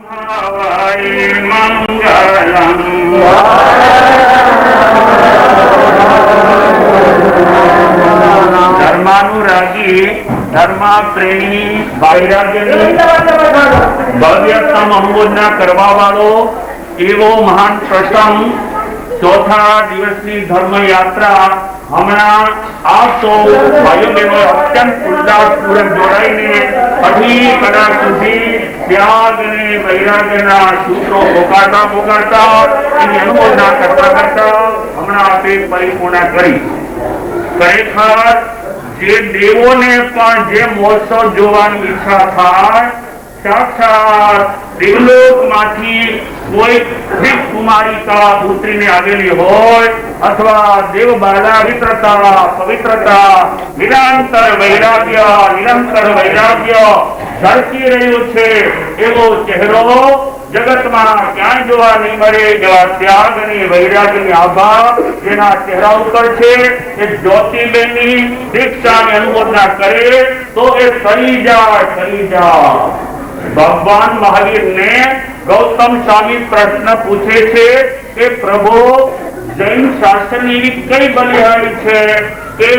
ધર્માનુરાગી ધર્મા પ્રેમી વૈરાગ્યની ભવ્યતમ અંબોધના કરવા વાળો એવો મહાન પ્રસંગ ચોથા દિવસની ધર્મ યાત્રા હમણાં આપ સૌ ભાઈઓ બહેનો અત્યંત ઉલ્લાસપૂર્વક જોડાઈને અઢી કલાક સુધી ત્યાગ અને વૈરાગ્યના સૂત્રો પોકારતા એની અનુમોદના કરતા હમણાં આપે પરિપૂર્ણ કરી. ખરેખર જે દેવોને પણ જે મહોત્સવ જોવાની ઈચ્છા થાય, સાક્ષાત દેવલોકમાંથી કોઈ કુમારિકા પુત્રીને આવેલી હોય અથવા દેવ બાલા પવિત્રતા નિરંતર વૈરાગ્ય ઝળકી રહ્યું છે એવો ચહેરો જગતમાં ક્યાંય જોવા નહીં મળે. જેવા ત્યાગ અને વૈરાગ્યની આભા જેના ચહેરા ઉપર છે એ જ્યોતિબેનની દીક્ષાની અનુમોદના કરે તો એ થઈ જાય. ભગવાન મહાવીર ને ગૌતમ સ્વામી પ્રશ્ન પૂછે છે કે પ્રભુ જૈન શાસ્ત્રની એવી કઈ બલિહારી છે કે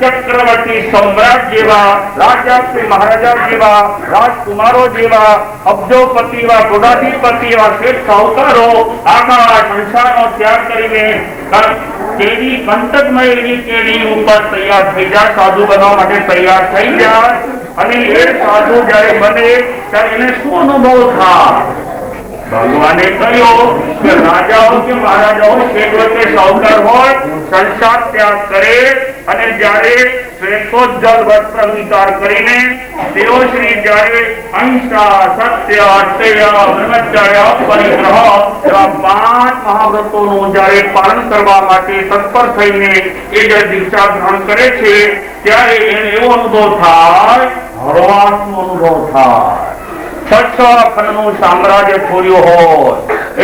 ચક્રવર્તી સમ્રાટ જેવા, રાજાશ્રી મહારાજા જેવા, રાજકુમારો જેવા, અબ્જોપતિ એવા, કોટાધિપતિ એવા શેઠ સાહુકારો આખા સંસારનો ત્યાગ કરીને તેની કંટકમય એવી કેડી ઉપર તૈયાર થઈ જાય, સાધુ બનવા માટે તૈયાર થઈ જાય. અને એ સાધુ જયારે બને ત્યારે એને શું અનુભવ થાય? ભગવાને કહ્યું કે રાજાઓ કે મહારાજાઓ શેઠ કે સાહુકાર હોય સંસાર ત્યાગ કરે અને જયારે શ્વેતોજ્જલ વસ્ત્ર વિચાર કરીને તેઓ શ્રી જયારે અહિંસા, સત્ય, અસ્તેય, બ્રહ્મચર્ય, પરિગ્રહ એવા 5 મહાવ્રતોનું જયારે પાલન કરવા માટે તત્પર થઈને એ જયારે દીક્ષા ગ્રહણ કરે છે ત્યારે એને એવો અનુભવ થાય, હળવાશનો અનુભવ થાય. 600 ખંડનું સામ્રાજ્ય છોડ્યું હોય એ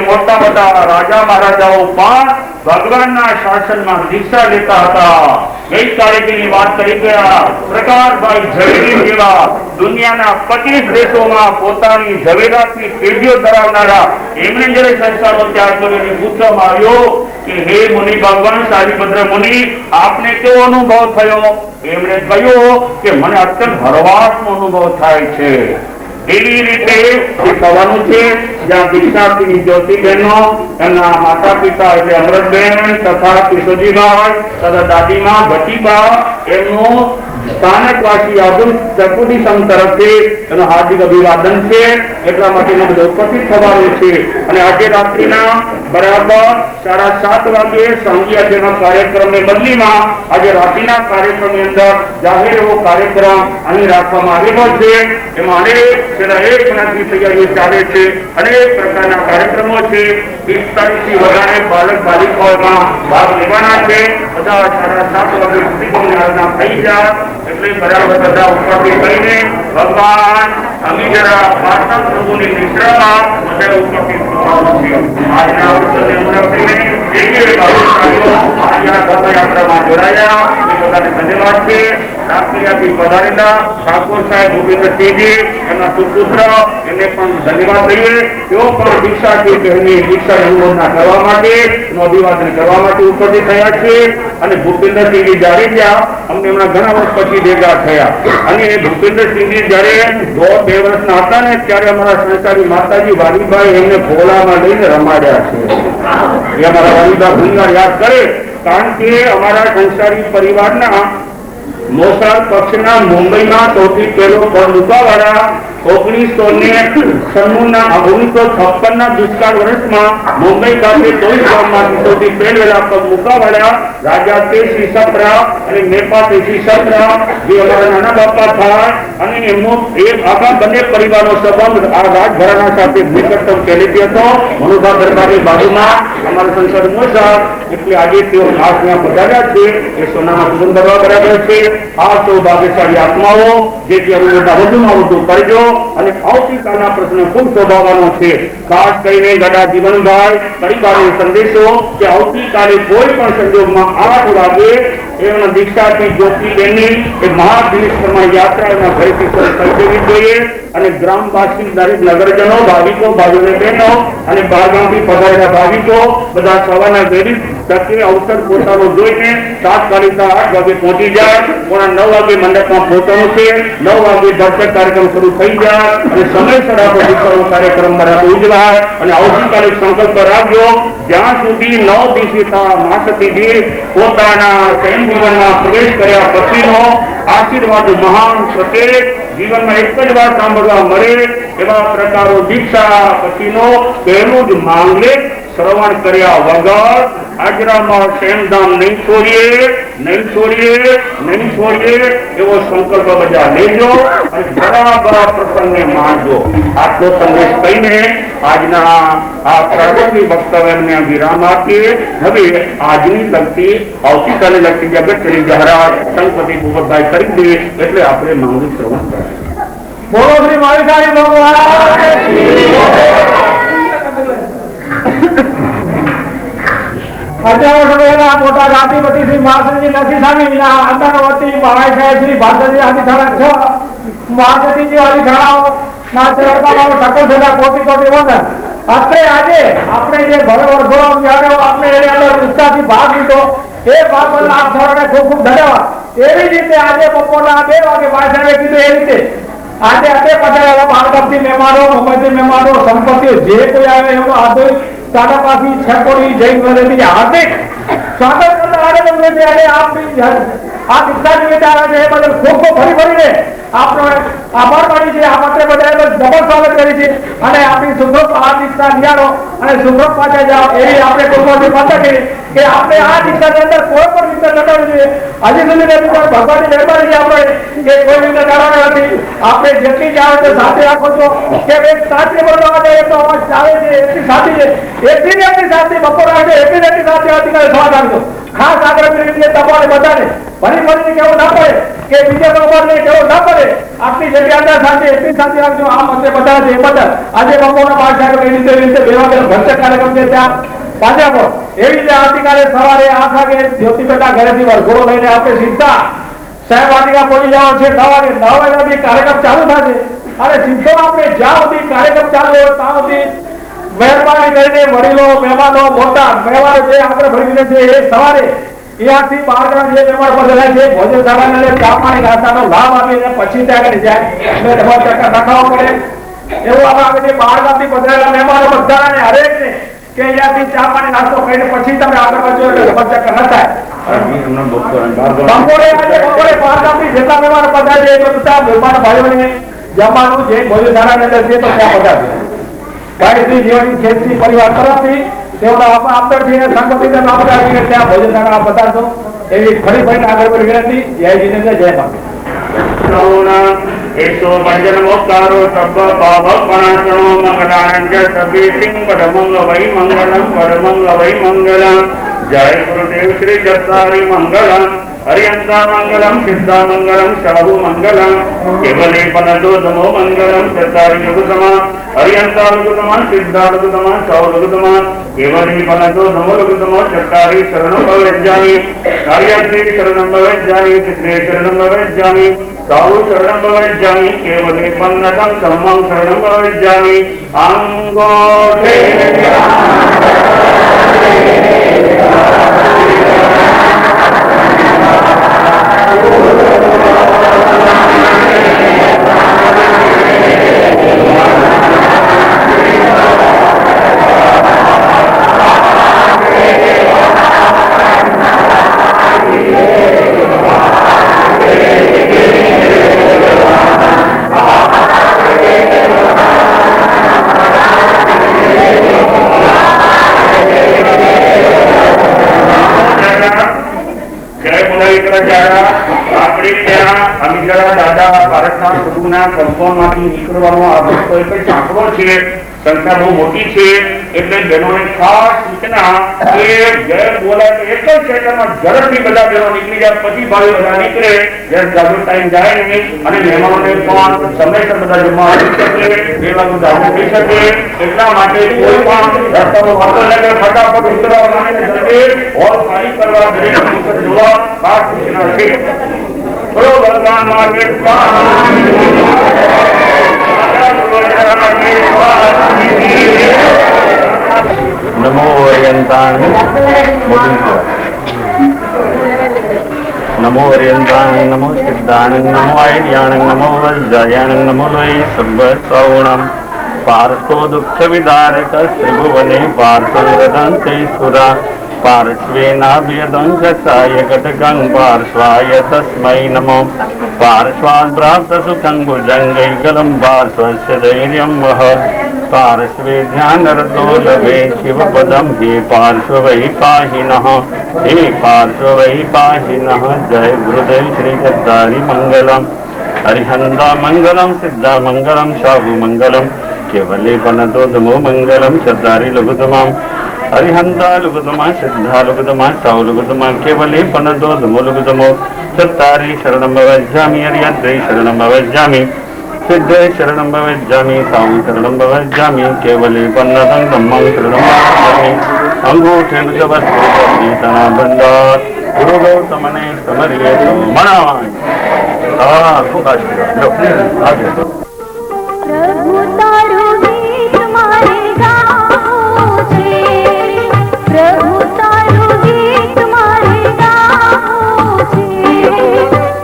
મોટા મોટા રાજા મહારાજાઓ પણ ભગવાનના શાસનમાં દીક્ષા લેતા હતા. ગઈકાલે વાત કરી ગયા પ્રકાશભાઈ ઝવેરી જેવા દુનિયાના 25 દેશોમાં પોતાની ઝવેરાતની પેઢીઓ ધરાવનારા એમણે જયારે સંસારનો ત્યાગ કરીને પૂછવામાં આવ્યો કે હે મુનિ ભગવાન સારીભદ્ર મુનિ આપને કેવો અનુભવ થયો? એમણે કહ્યું કે મને અત્યંત હળવાશનો અનુભવ થાય છે. એવી રીતે થવાનું છે જ્યાં દીક્ષાર્થીની જ્યોતિબેનો એમના માતા પિતા એટલે અમૃતબેન તથા કિશોરજીભાઈ તથા દાદીમા ભટ્ટીબા એમનું સ્થાનકવાસી અબ્દુલ જકુદી સંઘ તરફથી એનું હાર્દિક અભિવાદન છે. એટલા માટે ઉપસ્થિત થવાનું છે. અને આજે રાત્રિના બરાબર 7:30 વાગે સંઘીય કાર્યક્રમની બદલીમાં આજે રાત્રિના કાર્યક્રમની અંદર જાહેર એવો કાર્યક્રમ અહીં રાખવામાં આવેલો છે. એમાં એક મહિનાથી તૈયારીઓ ચાલે છે. અનેક પ્રકારના કાર્યક્રમો છે. 45 થી વધારે બાલક બાલિકાઓમાં ભાગ લેવાના છે. બધા 7:30 વાગે સુધી આયોજન થઈ જાય એટલે બરાબર બધા ઉપસ્થિત કરીને ભગવાન અમે જરા પાટણ પ્રભુની નિશ્રામાં બધા ઉપસ્થિત થવાનું છે. આજના અવસરને અનુલક્ષીને યાત્રામાં જોડાયા એ બધાને ધન્યવાદ છે. રાષ્ટ્રીયથી પધારેલા ઠાકોર સાહેબ ભૂપેન્દ્રસિંહજી એમના સુપુત્ર એમને પણ ધન્યવાદ દઈએ. તેઓ પણ દીક્ષાથી બહેનની દીક્ષાની અનુમોદના કરવા માટે અભિવાદન કરવા માટે ઉપસ્થિત થયા છે. અને ભૂપેન્દ્રસિંહજી જાડેજા અમને હમણાં ઘણા વર્ષ પછી ભેગા થયા અને ભૂપેન્દ્રસિંહજી જયારે 2 વર્ષના હતા ને ત્યારે અમારા સંસારી માતાજી વાલીભાઈ એમને ભોલામાં લઈને રમાડ્યા છે. એ અમારા વાલીભાઈ ઘણીવાર યાદ કરે કારણ કે અમારા સંસારી પરિવારના મોસાળ પક્ષના મુંબઈમાં સૌથી પહેલો પગ મૂકવાવાળા 1956 દુષ્કાળ વર્ષમાં મુંબઈ ખાતે 24 ગામમાંથી સૌથી પહેલા પગ મૂકવાવાળા રાજા શ્રી સપરા અને મેપા શ્રી સપરા જે અમારા નાના બાપા થાય અને એમનો એક આખા બંને પરિવારનો સંબંધ આ રાજઘરાના સાથે નિકટતમ પહેલેથી હતો. મનુભા દરબારની બાજુમાં અમારા સંસદ મોસા એટલે આજે તેઓ ખાસ ત્યાં પધાર્યા છે. એ સોનામાં સુગંધ કરવા બરાબર છે. આ સૌ ભાગ્યશાળી આત્માઓ જેથી અનુમોદના વધુમાં વધુ કરજો અને આવતીકાલના પ્રશ્ન ખૂબ શોભાવવાનો છે. ખાસ કરીને ગડા જીવનભાઈ પરિવારનો સંદેશો કે આવતીકાલે કોઈ પણ સંજોગમાં 8 વાગે એમના દીક્ષાથી જ્યોતિબેનની એ મહાભિષ્ટમાં યાત્રા એના ઘરેથી શરૂ થઈ જવી જોઈએ અને ગ્રામવાસી દરેક નગરજનો ભાવિકો ભાઈઓ બહેનો અને બહારગામથી પધારેલા ભાવિકો બધા સવારના વહેલી તકે અવસર પોતાનો જોઈને તાત્કાલિક 8 વાગે પહોંચી જાય. 9 વાગે મંડપમાં પહોંચવાનું છે. 9 વાગે દર્શક કાર્યક્રમ શરૂ થઈ જાય અને સમયસર આપણો દીકરો કાર્યક્રમ ઉજવાય. અને આવતીકાલે સંકલ્પ રાખજો જ્યાં સુધી 9 દિવસીય માસતીજી પોતાના પ્રેમ જીવનમાં પ્રવેશ કર્યા પછીનો આશીર્વાદ મહાન સચેત જીવનમાં એક જ વાર સાંભળવા મળે એવા પ્રકારો દીક્ષા પછીનો પહેલું જ માંગલિક શ્રવણ કર્યા વગર આજરામાં સેમધામ નહીં છોડીએ એવો સંકલ્પ બધા લેજો અને બરાબર પ્રસંગને માનજો. આટલો સંદેશ કહીને આજના આ પ્રારંભિક વક્તવ્યને વિરામ આપીએ. હવે આજની લગતી આવતીકાલે લગતી અગત્યની જાહેરાત સંતપતિ ભૂપતભાઈ કરી દે એટલે આપણે માંગણી શ્રવણ કરીએ. બોલો શ્રી મહાવીર ભગવાન. મોટા ગાંધીપતિ શ્રી મહાસનજી નથી સ્વામી અંતર્વતી મહારાજ સાહેબ શ્રી ભારતજી આદિ મહાસતીજી આદિ શાળાઓ ના ચરણમાં સકલ થતા કોટી કોટી વંદન. અત્રે આજે આપણે જે ભરવરભરો આપણે એની અંદર ઉત્સાહથી ભાગ લીધો એ ભાગ બદલ આપ સૌને ખૂબ ખૂબ ધન્યવાદ. એવી રીતે આજે બપોરના 2 વાગે ભાષણે કીધું એ રીતે આજે અત્રે પધારેલા ભારતથી મહેમાનો મુંબઈથી મહેમાનો સંપત્તિઓ જે કોઈ આવે એમનો હાર્દિક સાડાપાસી છકોડી જૈન વગેરેની હાર્દિક સ્વાગત કરતા આનંદ છે. અને આપની આ દીક્ષા વિચાર છે એ બદલ ખૂબ ખૂબ ફરીને આપનો આભાર માની છે. આ માટે બધા ડબલ સ્વાગત કરી છે અને આપણી સુખરૂપ આ દીક્ષા નિહાળો અને સુખરૂપ પાછા જાઓ એવી આપણે કુટુંબની પાછા કરી કે આપણે આ દીક્ષાની અંદર કોઈ પણ રીતે નટાવવું જોઈએ. હજી સુધી ભગવાનની મહેરબાની આપણે કે કોઈ રીતે કારણ નથી. આપણે જેટલી જાઓ તે સાથે રાખો છો કે સાચી બોલવા જાય તો અવાજ ચાલે છે એટલી સાચી છે એટલી એમની સાથે બપોર આવે એટલી એમની સાથે આવતીકાલે સ્વાદ આપજો. ખાસ આગ્રહ કરીને તમારે બધાને ફરી કેવું ના પડે કે બીજા નંબરને કેવું ના પડે આપની જગ્યા અંદર સાથે એટલી સાથે રાખજો. આ મતે બધા છે એ બધા આજે બપોરના 5 વાગે રીતે 2 વાગે ભરચક કાર્યક્રમ છે ત્યાં પાછા પણ એવી રીતે આવતીકાલે સવારે 8 વાગે જ્યોતિબેનના ઘરેથી વરઘોડો લઈને આપણે સીધા સાહેબ વાટિકા પહોંચી જવાનું છે. 9 વાગે 9 વાગ્યાથી કાર્યક્રમ ચાલુ થશે અને સીધો આપણે જ્યાં સુધી કાર્યક્રમ ચાલુ હોય ત્યાં સુધી મહેરબાની કરીને વડીલો મહેમાનો મોટા મહેમાનો જે આગળ ભરીને છે એ સવારે અહીંયાથી 12 જે મહેમાન પધાર્યા છે ભોજનશાળાને ચા પાણી નાસ્તાનો લાભ આપીને પછી ત્યાં આગળ જાય એટલે ડબલ ચક્કર નખાવવા પડે એવું આપણે જે 12 પધારેલા મહેમાનો બધાને હરેકને કે અહીંયાથી ચા પાણી નાસ્તો કરીને પછી તમે આગળ વધો એટલે ડબલ ચક્કર ન થાય. બપોરે 12 જેટલા મહેમાનો પધારે છે એ બધા મહેમાન ભાઈઓને જમવાનું જે ભોજનશાળાની અંદર છે તો ત્યાં પધારશે. ગાયત્રી જીવન ખેતી પરિવાર તરફથી તેઓના આપતરથી સંગઠિત નામ રાખીને ત્યાં ભોજનશાળા પધારશો એવી ફરી આગળ પર વિનંતી. જય જીનેન્દ્ર જય માતા. એકસો ભજન મોકારો સબ પાવક પણાસણો મંગલાનંદ સભી સિંહ પરમંગ વૈ મંગલમ પરમંગ વૈ મંગલમ. જય ગુરુદેવ શ્રી જસારી મંગલમ હરિયંતા મંગલમ સિદ્ધા મંગલમ શાહુ મંગલમ કેવલે પનદોધમો મંગલમ ચતારી યુગતમા હરિયંતા યુગતમા સિદ્ધા યુગતમા શાહુ યુગતમા કેવલે પનદોધમો યુગતમો ચતારી શરણમ ભવેજ્જામિ હરિયંતી શરણમ ભવેજ્જામિ સિદ્ધે શરણમ ભવેજ્જામિ શાહુ શરણમ ભવેજ્જામિ કેવલે પન્નતં ધમ્મં શરણમ ભવેજ્જામિ. અંગો ગુફામાંથી નીકળવાનો આ રસ્તો એક જ આંકડો છે, સંખ્યા બહુ મોટી છે, એટલે બહેનોને ખાસ સૂચના કે જય બોલાય તો એક જ સેકન્ડમાં ઝડપથી બધા બહેનો નીકળી જાય, પછી ભાઈ બધા નીકળે, જ્યારે જાજો ટાઈમ જાય નહીં અને મહેમાનોને પણ સમયસર બધા જમવા આવી શકે, એ વાતનું જાગૃત થઈ શકે, એટલા માટે કોઈ પણ રસ્તાનો વાતો લઈને ફટાફટ ઉતરવા માંડીને જલ્દી હોલ ખાલી કરવા દરેક જોવા ખાસ સૂચના છે. બોલો ભગવાન મહાદેવ नमो ओरियंताण नमो ओरियंताण नमो सिद्धाण नमो आयर्याण नमो वज्रायाण नमो लोय सर्वसौणम पार्थो दुःख विदारक त्रिभुवने पार्थोदन्ते सुरा पार्श्वेनाभ्यदंशसाय घटकं पार्श्वाय तस्मै नमो पार्श्वात् प्राप्त सुखं भुजङ्गैकलं पार्श्वस्य धैर्यं वह पार्श्वे ध्यानरतो लभे शिवपदं हे पार्श्व वै पाहि नः हे पार्श्व वै पाहि नः. जय गुरुदेव श्री चत्तारि मंगलम हरिहंदा मंगलम सिद्धा मंगलम शाहु मंगलम केवले पनतो दमो मंगलम चत्तारि लघुतमम् हरिहंता लुगुतमा सिद्धा लुगुतमा साउ लुगुतमा केवले पनतो दमो लुगुतमो चत्तारि शरणं भवज्जामि हरिहंते शरणं भवज्जामि सिद्धे शरणं भवज्जामि साउ शरणं भवज्जामि केवले पन्नतं धम्मं शरणं भवज्जामि अंगूठेन जबस्तना बंदात गुरु गौतमने समर्येतु मनावाय खूब आशीर्वाद. प्रभु तारू गीत मारे गाओ छे, प्रभु तारू गीत मारे गाओ छे,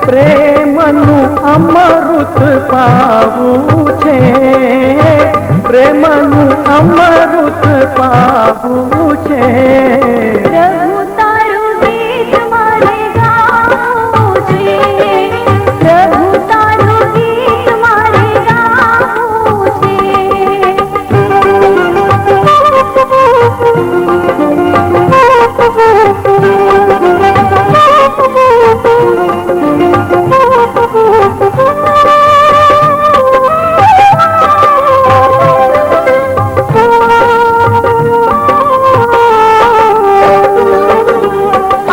પ્રેમનું અમૃત પાવું છે, પ્રેમનું અમૃત પાવું છે. प्रभु तारू गीत मारे गाओ छे, प्रभु तारू गीत मारे गाओ छे.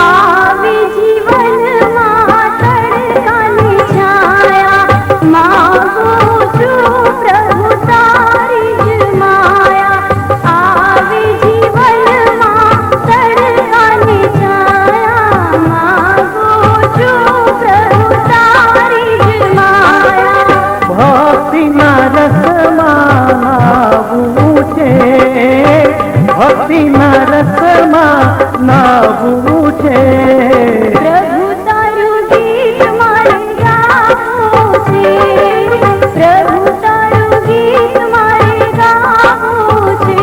આવી જીવનમાં તડકાની છાયા માગું છું પ્રભુ તારી જ માયા. આવી જીવનમાં તડકાની છાયા માગું છું પ્રભુ તારી જ માયા. ભક્તિના રસમાં નાવું છે, ભક્તિના રસમાં નાવું છે. પ્રભુ તારું ગીત મારે ગાવું છે, પ્રભુ તારું ગીત મારે ગાવું છે.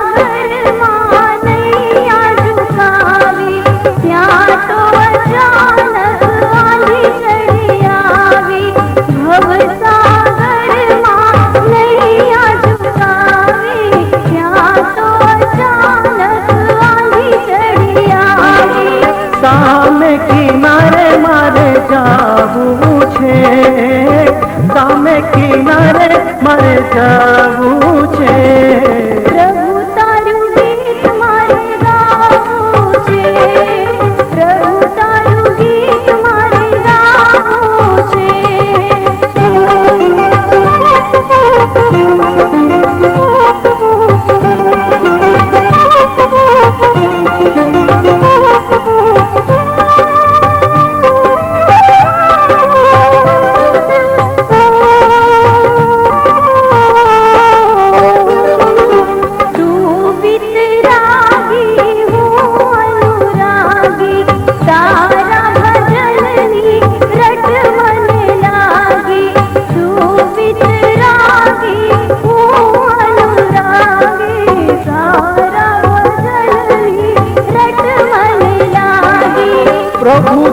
ભવસાગરમાં નૈયા ઝુકાવી ત્યાં તો અચાનક આંધી ચડી આવી. ભવસાગરમાં નૈયા ઝુકાવી ત્યાં તો અચાનક આંધી ચડી આવી. સામે કિનારે મારે જાવું છે, સામે કિનારે મારે જાવું છે. પ્રભુ તારું ગીત મારે ગાવું છે, પ્રભુ તારું ગીત મારે ગાવું છે.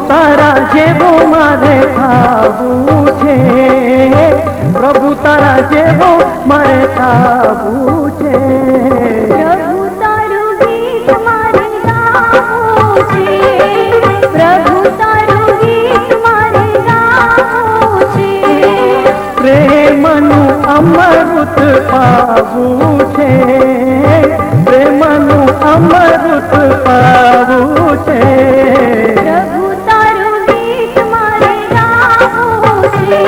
તારા જેવો મારે થાવું છે, પ્રભુ તારા જેવો મારે થાવું છે. પ્રભુ તારું ગીત મારે ગાવું છે, પ્રભુ તારું ગીત મારે ગાવું છે. પ્રેમનું અમૃત પાવું છે, પ્રેમનું અમૃત પાવું છે. પ્રભુ તારું ગીત મારે ગાવું છે,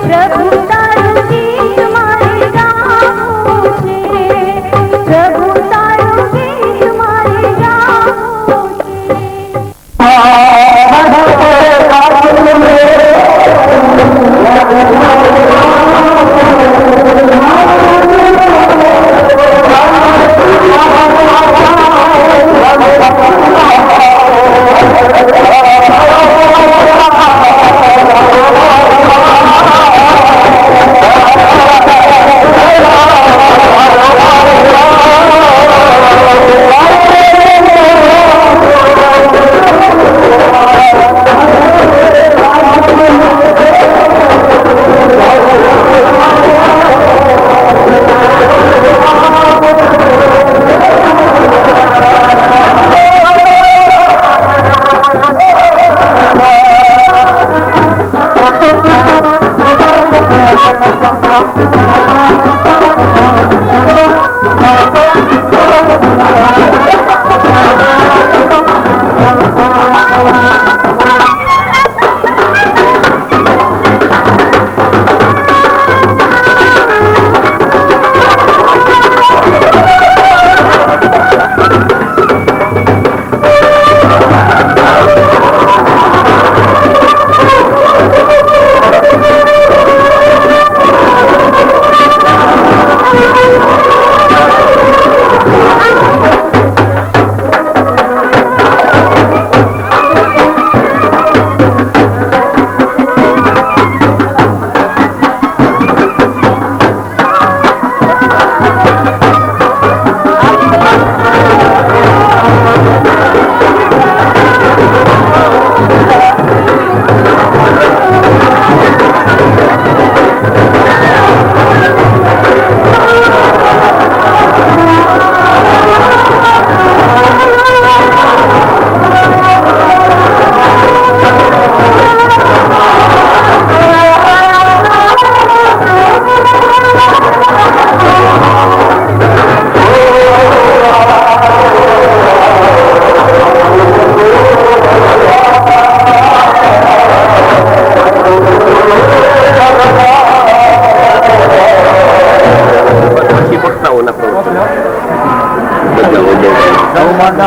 પ્રભુ તારું ગીત મારે ગાવું છે, પ્રભુ તારું ગીત મારે ગાવું છે.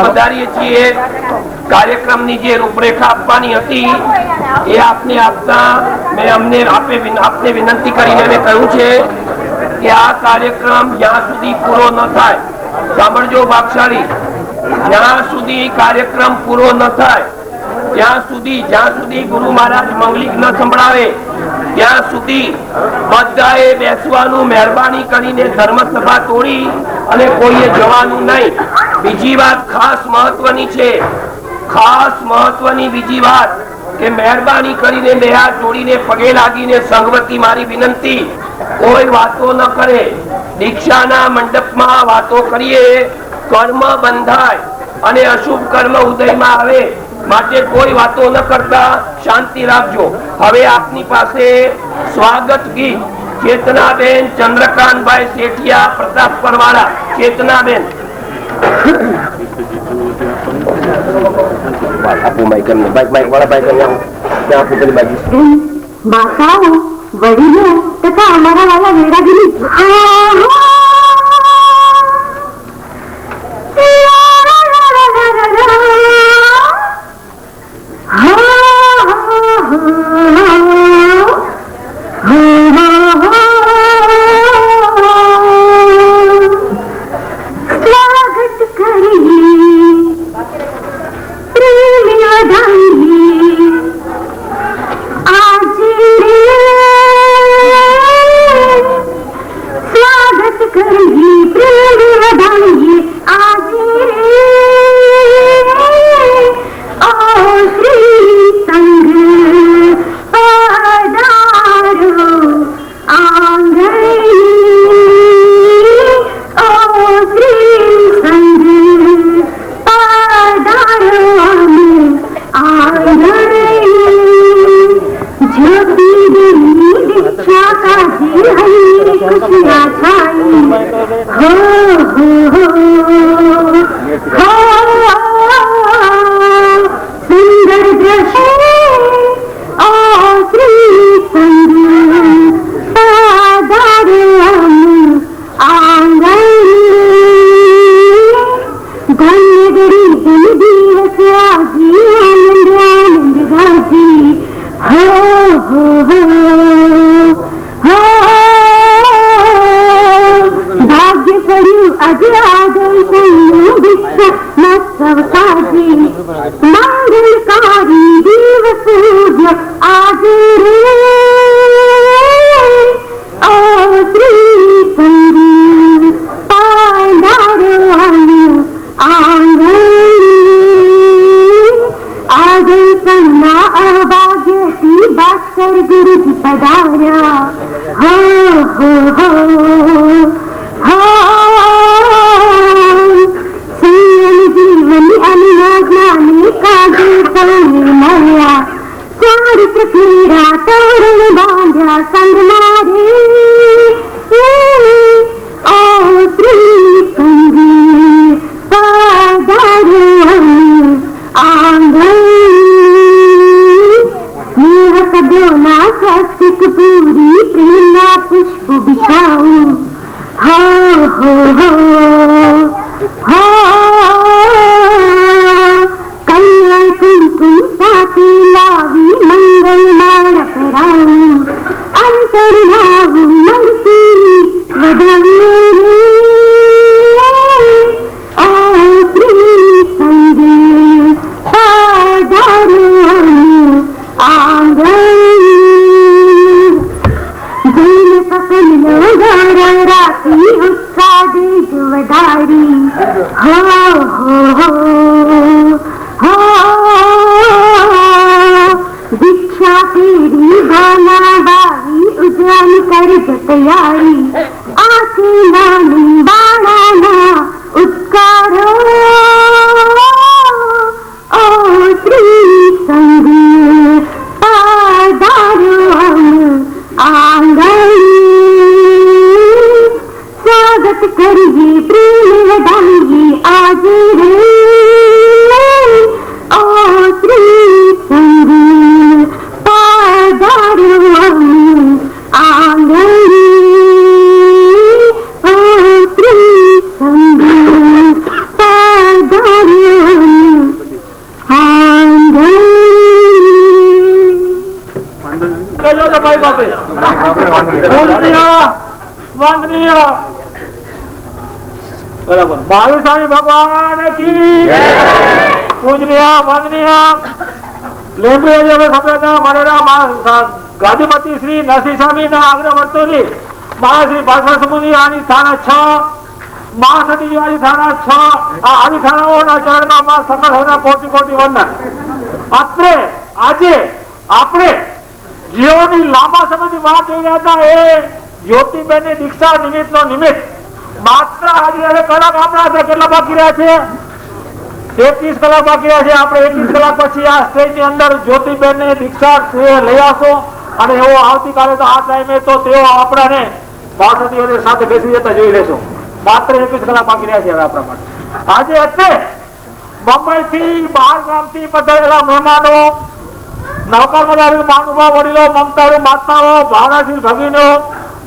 વધારીએ છીએ. કાર્યક્રમની જે રૂપરેખા આપવાની હતી એ આપને આપતા આપને વિનંતી કરીને મેં કહ્યું છે કે આ કાર્યક્રમ જ્યાં સુધી પૂરો ન થાય, સાંભળજો ભાગશાળી, જ્યાં સુધી કાર્યક્રમ પૂરો ન થાય જ્યાં સુધી ગુરુ મહારાજ મંગલિક ન સંભળાવે ત્યાં સુધી બધાએ બેસવાનું મહેરબાની કરીને ધર્મસભા તોડી અને કોઈએ જવાનું નહીં. બીજી વાત ખાસ મહત્વની છે, ખાસ મહત્વની બીજી વાત કે મહેરબાની કરીને બે હાથ જોડીને પગે લાગીને સંગવતી મારી વિનંતી, કોઈ વાતો ન કરે. દીક્ષાના મંડપમાં વાતો કરીએ કર્મ બંધાય અને અશુભ કર્મ ઉદયમાં આવે, માટે કોઈ વાતો ન કરતા શાંતિ રાખજો. હવે આપની પાસે સ્વાગત ગીત ચેતનાબેન ચંદ્રકાંતભાઈ શેઠિયા પ્રતાપ પરવાળા. ચેતનાબેન માતાઓ, વડીલો તથા અમારા વાલા વેરાગીરી સ્વાગત कर गुरु जी पधारा हो जीवन अनुज्ञानी काजे मरिया चारित्र पीड़ा तोरण बांध्या संग मारे ओ श्री संगी पधारो आंगन ना स्वस्तिक पूरी प्रेरणा पुष्प बिछाऊं हो कन्या कुमकुम साथी लावी मंगल माण पहराऊं अंतर लाऊं मनसी वदमेरी ओ श्री संगी पधारो आंगन सकल लोग राती उसका देजवदारी हो दीक्षा तेरी भाना बारी उजान कर जतयारी आंखें नानी बाणाना उत्कारो ओ श्री संगी पधारो आंगन स्वागत करिए प्रेम लगाइए आज रे ओ श्री संगी पधारो आंगन ओ श्री संगी पधारो आंगन बराबर महावीर भगवान की पूजनीय वंदनीय गादीपति श्री नरसिंह स्वामी अग्रवर्तोनी महाश्री भाषण समुदी आणि थाना 6 महासती दिवाळी थाना 6 आदि थानाओना चरणમાં સકળ હોના કોટી કોટી વંદન અત્રે આજે આપણે જીવોની લાંબા સમયથી વાત જોઈ રહ્યા હતા એ જ્યોતિબેનની દીક્ષા નિમિત્તનો નિમિત્ત માત્ર આજે કલાક આપણા છે કેટલા બાકી રહ્યા છે 31 કલાક બાકી રહ્યા છે આપણે 21 કલાક પછી આ સ્ટેજની અંદર જ્યોતિબેનની દીક્ષા લઈ આવશો અને એવો આવતીકાલે તો આ ટાઈમે તો તેઓ આપણાને ભાષાતીઓ સાથે બેસી જતા જોઈ લેશો માત્ર 21 કલાક બાકી રહ્યા છે આપણા માટે આજે અત્યારે મુંબઈથી બહાર ગામથી પધારેલા મહેમાનો નવકારમદારી મહાનુભાવ વડીલો મમતાળુ માતાઓ ભાવનાશીલ ભગીનો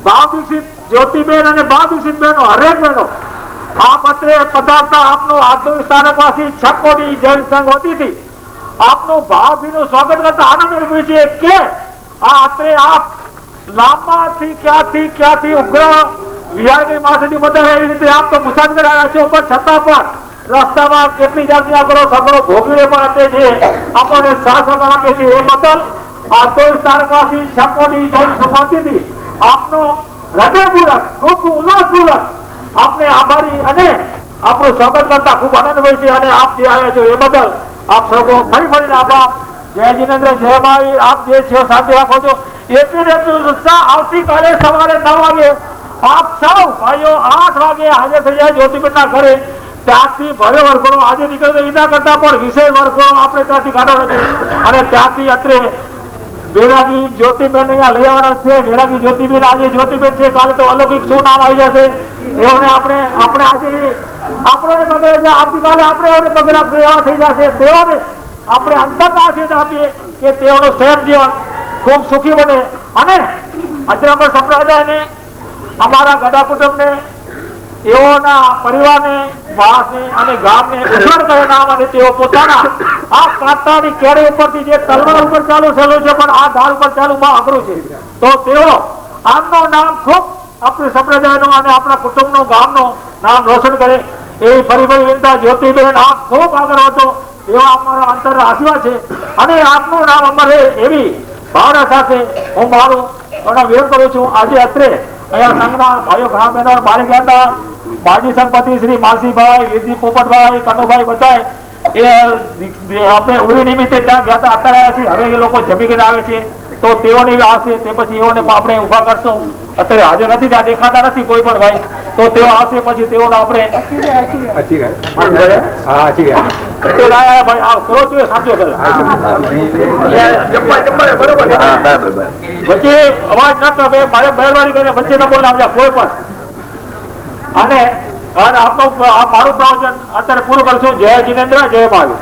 ભાવ દીક્ષિત જ્યોતિબેન અને ભાવ દીક્ષિત બહેનો હરેક બહેનો આ પત્રે પધારતા આપનું આદરણીય સ્થાનકવાસી છકોડી જૈન સંઘ વતીથી આપનું ભાવભીનું સ્વાગત કરતા આનંદ અનુભવે છે કે આ અત્રે આપ લાંબાથી ક્યાંથી ઉગ્ર વિહારની માસેથી બધા એવી રીતે આપ તો મુસાફરી આવ્યા છો પણ છતાં પણ રસ્તામાં કેટલી જાતની આગળ સગળો ભોગવીને પણ અત્યારે છે આપણને સાથ આપે છે એ બદલ આદરણીય સ્થાનકવાસી છકોડી જૈન સંઘ વતીથી આપનો હૃદયપૂર્વક ખૂબ ઉલ્લાસપૂર્વક આપને આભારી અને આપણું સ્વાગત કરતા ખૂબ આનંદ હોય છે અને આપ જે આવ્યા છો એ બદલ આપ સૌ ફરીને આભાર જય જીનેન્દ્ર જય મહાવીર આપ જે છો શાંતિ રાખો છો એટલું ઉત્સાહ આવતીકાલે સવારે 9 વાગે આપ સૌ ભાઈઓ 8 વાગે હાજર થઈ જાય જ્યોતિબેનના ઘરે ત્યાંથી ભરે વર્ગો આજે નીકળે એના કરતા પણ વિશેષ વર્ગો આપણે ત્યાંથી કાઢવાનો છે અને ત્યાંથી અત્રે વેરાગી જ્યોતિબેન અહીંયા લઈ આવવાના છે વેરાગી જ્યોતિબેન આજે જ્યોતિબેન છે કાલે તો અલૌકિક શું નામ આવી જશે એઓને આપણે આજે આપણને પગલે આવતીકાલે આપણે પગલા એવા થઈ જશે તેઓને આપણે અંતરના આશીર્વાદ આપીએ કે તેઓનું શહેર જીવન ખૂબ સુખી બને અને અજરામર સંપ્રદાયને અમારા ગઢા કુટુંબને એઓના પરિવારને વાસને અને ગામને ઉછળ કરે નામ અને તેઓ પોતાના આ કાંટાની કેરી ઉપરથી જે તલવાર ઉપર ચાલુ થયેલું છે પણ આ ધાર ઉપર ચાલુ બહુ અઘરું છે તો તેઓ આમનું નામ ખૂબ આપણી સંપ્રદાયનું અને આપણા કુટુંબનું ગામનું નામ રોશન કરે એવી ફરી વિનંતી જ્યોતિબેન આપ ખૂબ આગળ હતો એવા અમારા અંતરના આશીર્વાદ છે અને આપનું નામ અમારે એવી ભાવના સાથે હું મારું વ્યક્ત કરું છું આજે અત્રે અહીંયા સંઘના ભાઈઓ ઘણા બહેનો મારી ગયા હતા માજી સંપતિ શ્રી માનસીભાઈ વિરજી પોપટભાઈ કનુભાઈ બધાય એ આપણે ઉરી નિમિત્તે ત્યાં ગયા હતા અત્યારે આવ્યા છીએ હવે એ લોકો જમી ગઈને આવે છે તો તેઓની આવશે, તે પછી એઓને આપણે ઉભા કરશું. અત્યારે હાજર નથી, ત્યાં દેખાતા નથી કોઈ પણ ભાઈ, તો તેઓ આવશે પછી તેઓને આપણે વચ્ચે અવાજ ન કરે, મારે મહેરબાની કરીને વચ્ચે ન બોલે આવજો કોઈ પણ. અને આપનું મારું પ્રવચન અત્યારે પૂરું કરશું. જય જીનેન્દ્ર, જય મહાવીર.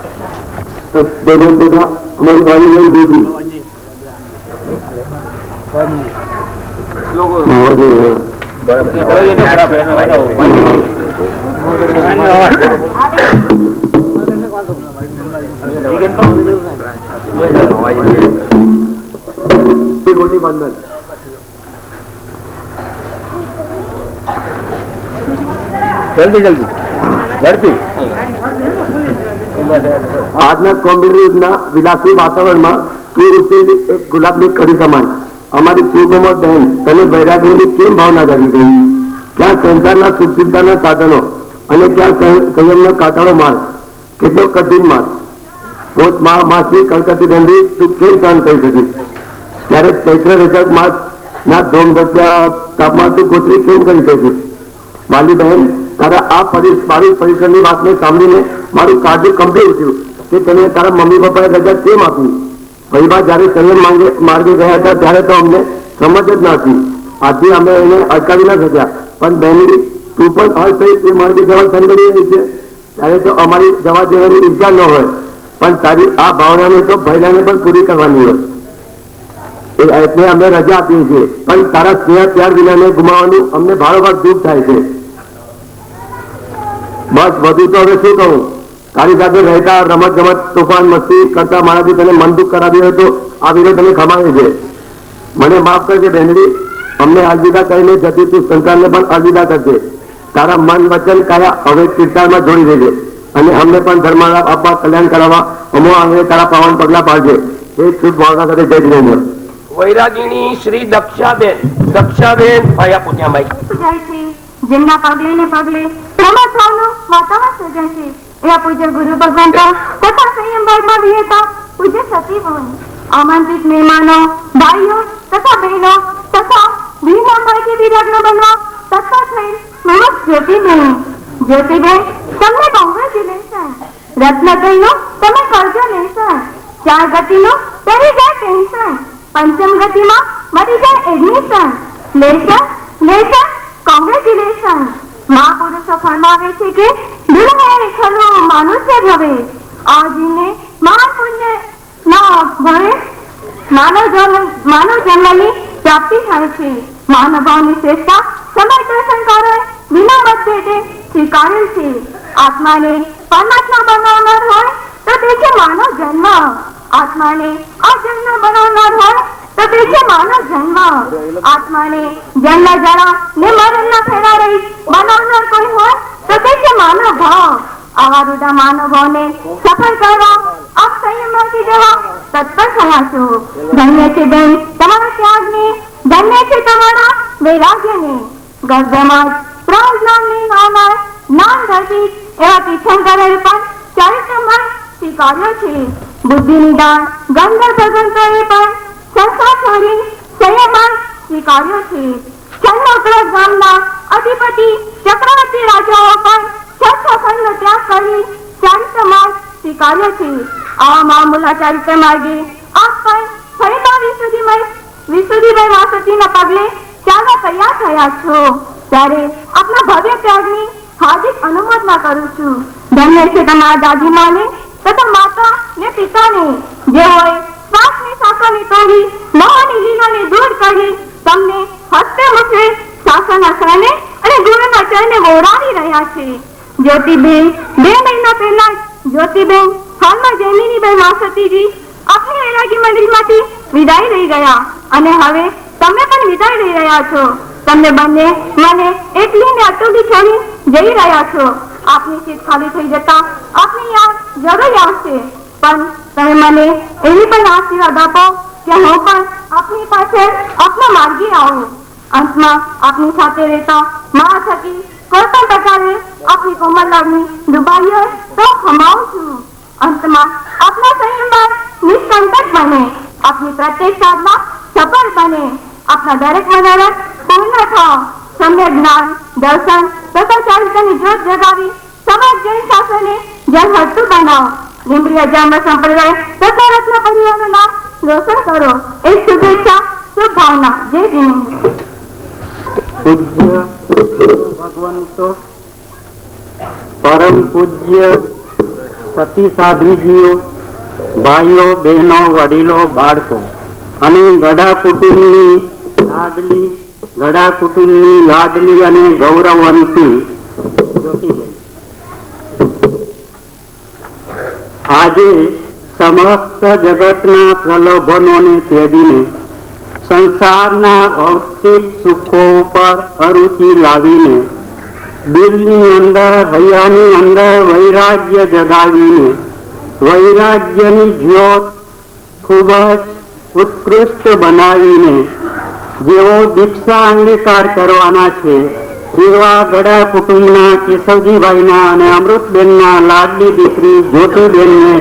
જલ્દી જલ્દી ઝડપી. આજના કોમ્પ્યુટરના વિલાસી વાતાવરણમાં તું એક ગુલાબની કડી સમાન અમારી સુગમો બહેન તને વૈરાગ્યની કેમ ભાવના કરી ગઈ? ક્યાં સંસારના સુખ સુવિધાના સાધનો અને ક્યાં સંયમનો કાતરો માર્ગ, કેટલો કઠિન માર્ગ. પોત માસની કલકત્તી દંડી તું કેમ સહન કરી શકીશ? ત્યારે ચૈત્ર રજક માસ ના ધોમ તાપમાન તું ગોઠવી કેમ કરી શકીશ? વાલી બહેન, તારા આ પરિસરની વાતને સાંભળીને મારું કાળજું કંપી ઉઠ્યું કે તને તારા મમ્મી પપ્પાએ રજા કેમ આપી. ભાઈબા જયારે સંયમ માર્ગે ગયા હતા ત્યારે તો અમને સમજ જ ન હતી. આજે અમે એને અટકાવી ન શક્યા, પણ બહેની તું પણ અસહિત એ માર્ગે જવા સંગડી રહી છે. ત્યારે તો અમારી જવા દેવાની ઈચ્છા ન હોય, પણ તારી આ ભાવનાને તો ભૈલાને પણ પૂરી કરવાની હોય. એટલે અમે રજા આપીએ છીએ, પણ તારા સ્નેહ ત્યાર વિનાને ગુમાવવાનું અમને ભારોભાર દુઃખ થાય છે. બસ વધુ તો હવે શું કહું? તારી સાથે રહેતા રમત ગમત તોફાન મસ્તી કરતા મારાથી તને મન દુઃખ કરાવ્યો હતો, આ વિરોધ તને ખમાવે છે. મને માફ કરજે બહેનડી, અમને અલવિદા કહીને જતી તું સંસારને પણ અલવિદા કરજે. તારા મન વચન કાયા હવે કીર્તનમાં જોડી દેજે અને અમને પણ ધર્મ આપવા કલ્યાણ કરાવવા અમો અંગે તારા પાવન પગલા પાડજે. એ શુભ ભાવના સાથે જય જીનેન્દ્ર. વૈરાગીણી શ્રી દક્ષાબેન. દક્ષાબેન ભાયા પૂજ્યામાઈ. જેમના પગલે ને પગલે પ્રમોત્સવનું વાતાવરણ સર્જાય છે એવા પૂજ્ય ગુરુ ભગવંતા તથા સંયમ ભાગમાં વિહેતા પૂજ્ય સતીવન, આમંત્રિત મહેમાનો, ભાઈઓ તથા બહેનો તથા વિનમ્રથી વિરાગ્ન બનવા તત્પર થઈ નમસ્ જ્યોતિબેન. જ્યોતિબેન, તમને કોંગ્રેચ્યુલેશન. રત્ન કહીનું તમે કરજો લેશન. 4 ગતિનું કરી જાય ટેન્શન. 5મ ગતિમાં મળી જાય એડમિશન. Lesson congratulation. મહાપુરુષો ફરમાવે છે કે દુનિયાએ ખરું મનુષ્ય ભવે આજીને મહાન પુણ્ય ના ભવે માનવ જન્મની પ્રાપ્તિ થાય છે. માનવભાવની શ્રેષ્ઠતા સમય દર્શન કરે વિના મતભેદે સ્વીકારેલ છે. આત્માને પરમાત્મા બનાવનાર હોય તો તે છે માનવ જન્મ. આત્માને અજન્મ બનાવનાર હોય તો તે છે માનવ જન્મ. આત્માને જન્મ જરા ને મરણ ના ફેરા રહી બનાવનાર કોઈ હોય તો તે છે માનવ ભાવ. આવા રૂડા માનવ ભાવને સફળ કરવા આપ સંયમમાંથી જવા તત્પર થયા છો. ધન્ય છે બેન તમારા ત્યાગને, ધન્ય છે તમારા વૈરાગ્યને. ગર્ભમાં પ્રૌઢ નામની નાનાર નામ ધરતી એવા તીક્ષણ કરેલ પણ ચારિત્રમય સ્વીકાર્યો છે. બુદ્ધિ નિદાન ગંધર્વ ભગવંતોએ પણ સંસાર છોડી સંયમન સ્વીકાર્યો છે. ચંદ્રગ્રહ ગામના અધિપતિ ચક્રવર્તી રાજાઓ પણ છઠ્ઠખંડનો ત્યાગ કરી ચારિત્ર માર્ગ સ્વીકાર્યો છે. આ મામૂલા ચારિત્ર માર્ગે આપ પણ ફરીમાં વિશુદ્ધિભાઈ વાસતીના પગલે ચાલવા તૈયાર થયા છો. ત્યારે આપના ભવ્ય ત્યાગની હાર્દિક અનુમોદના કરું છું. ધન્ય છે તમારા દાદીમાને તથા માતા ને પિતાને, જેઓએ શ્વાસની સાંકળને તોડી મોહની લીલાને દૂર કરી તમને હસ્તે મુખે શાસનના શરણે અને ગુરુના ચરણે ઓરાવી રહ્યા છે. જ્યોતિબેન, 2 મહિના પહેલા જ્યોતિબેન હાલમાં જૈમિનીબેન વાસતીજી આપની વૈરાગી મંડળીમાંથી વિદાય લઈ ગયા અને હવે તમે પણ વિદાય લઈ રહ્યા છો. તમને બંને મને એકલી ને અતુલી છોડી જઈ રહ્યા છો. આપની સીટ ખાલી થઈ જતા આપની યાદ જરૂર આવશે, પણ તમે મને એવી પણ આશીર્વાદ આપો કે હું પણ આપની પાસે આપના માર્ગે આવું. અંતમાં આપની સાથે રહેતા મા થકી કોઈ પણ પ્રકારે આપની કોમળ લાગણી ડૂબાઈ હોય તો ખમાવું છું. અંતમાં આપના સંયમમાં નિષ્કંટક બને આપની પ્રત્યેક સાધના સફળ બને. આપના દરેક મનોરથ પૂર્ણ થાવ. સમ્યક જ્ઞાન, દર્શન તથા ચારિત્રની જ્યોત જગાવી સમાજ જૈન શાસને જનહર્ષુ બનાવો. લીંબડી અજામ્બા સંપ્રદાય તથા રત્ન પરિવારનું નામ રોશન કરો. એક શુભેચ્છા, શુભ ભાવના. જય જીનેન્દ્ર. પૂજ્ય ભગવંતો, પરમ પૂજ્ય સતી સાધ્વીજીઓ, ભાઈઓ, બહેનો, વડીલો, બાળકો અને ગઢા કુટુંબની લાડલી અને ગૌરવવંતી જ્યોતિબેન, આજે સમસ્ત જગતના પ્રલોભનોને ત્યજીને સંસારના ભૌતિક સુખો ઉપર અરુચિ લાવીને દિલની અંદર, હૈયાની અંદર વૈરાગ્ય જગાવીને વૈરાગ્યની જ્યોત ખૂબ જ ઉત્કૃષ્ટ બનાવીને જેઓ દીક્ષા અંગીકાર કરવાના છે એવા ગડા કુટુંબના કેશવજીભાઈના અને અમૃતબેનના લાડલી દીકરી જ્યોતિબેનને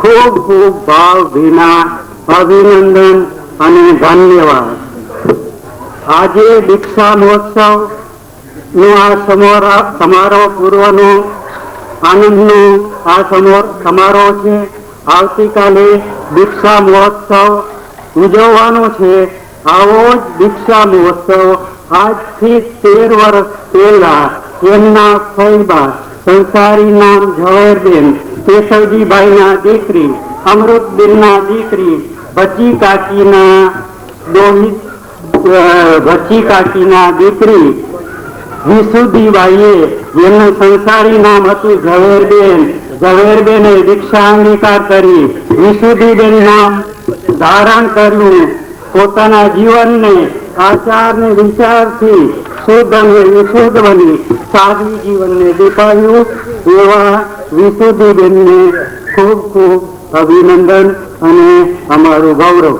ખૂબ ખૂબ ભાવભીના અભિનંદન અને ધન્યવાદ. આજે દીક્ષા મહોત્સવ નો આ સમારોહ પૂર્વનો આનંદનો આ સમારોહ છે. આવતીકાલે દીક્ષા મહોત્સવ ઉજવવાનો છે. આવો જ દીક્ષા મહોત્સવ આજથી 13 વર્ષ પહેલા એમના ફઈબા સંસારી નામ ઝવેરબેન, કેશવજીભાઈના દીકરી અમૃતબેનના દીકરી ભચી કાકીના દીકરી વિસુદ્ધીબાઈએ, જેમનું સંસારી નામ હતું ઝવેરબેને દીક્ષા અંગીકાર કરી વિસુદ્ધીબેન નામ ધારણ કર્યું. પોતાના જીવનને આચાર ને વિચારથી શુદ્ધ અને વિશુદ્ધ બની સાદગી જીવનને દેખાયું. એવા વિસુદ્ધીબેનને ખૂબ ખૂબ અભિનંદન અને અમારું ગૌરવ.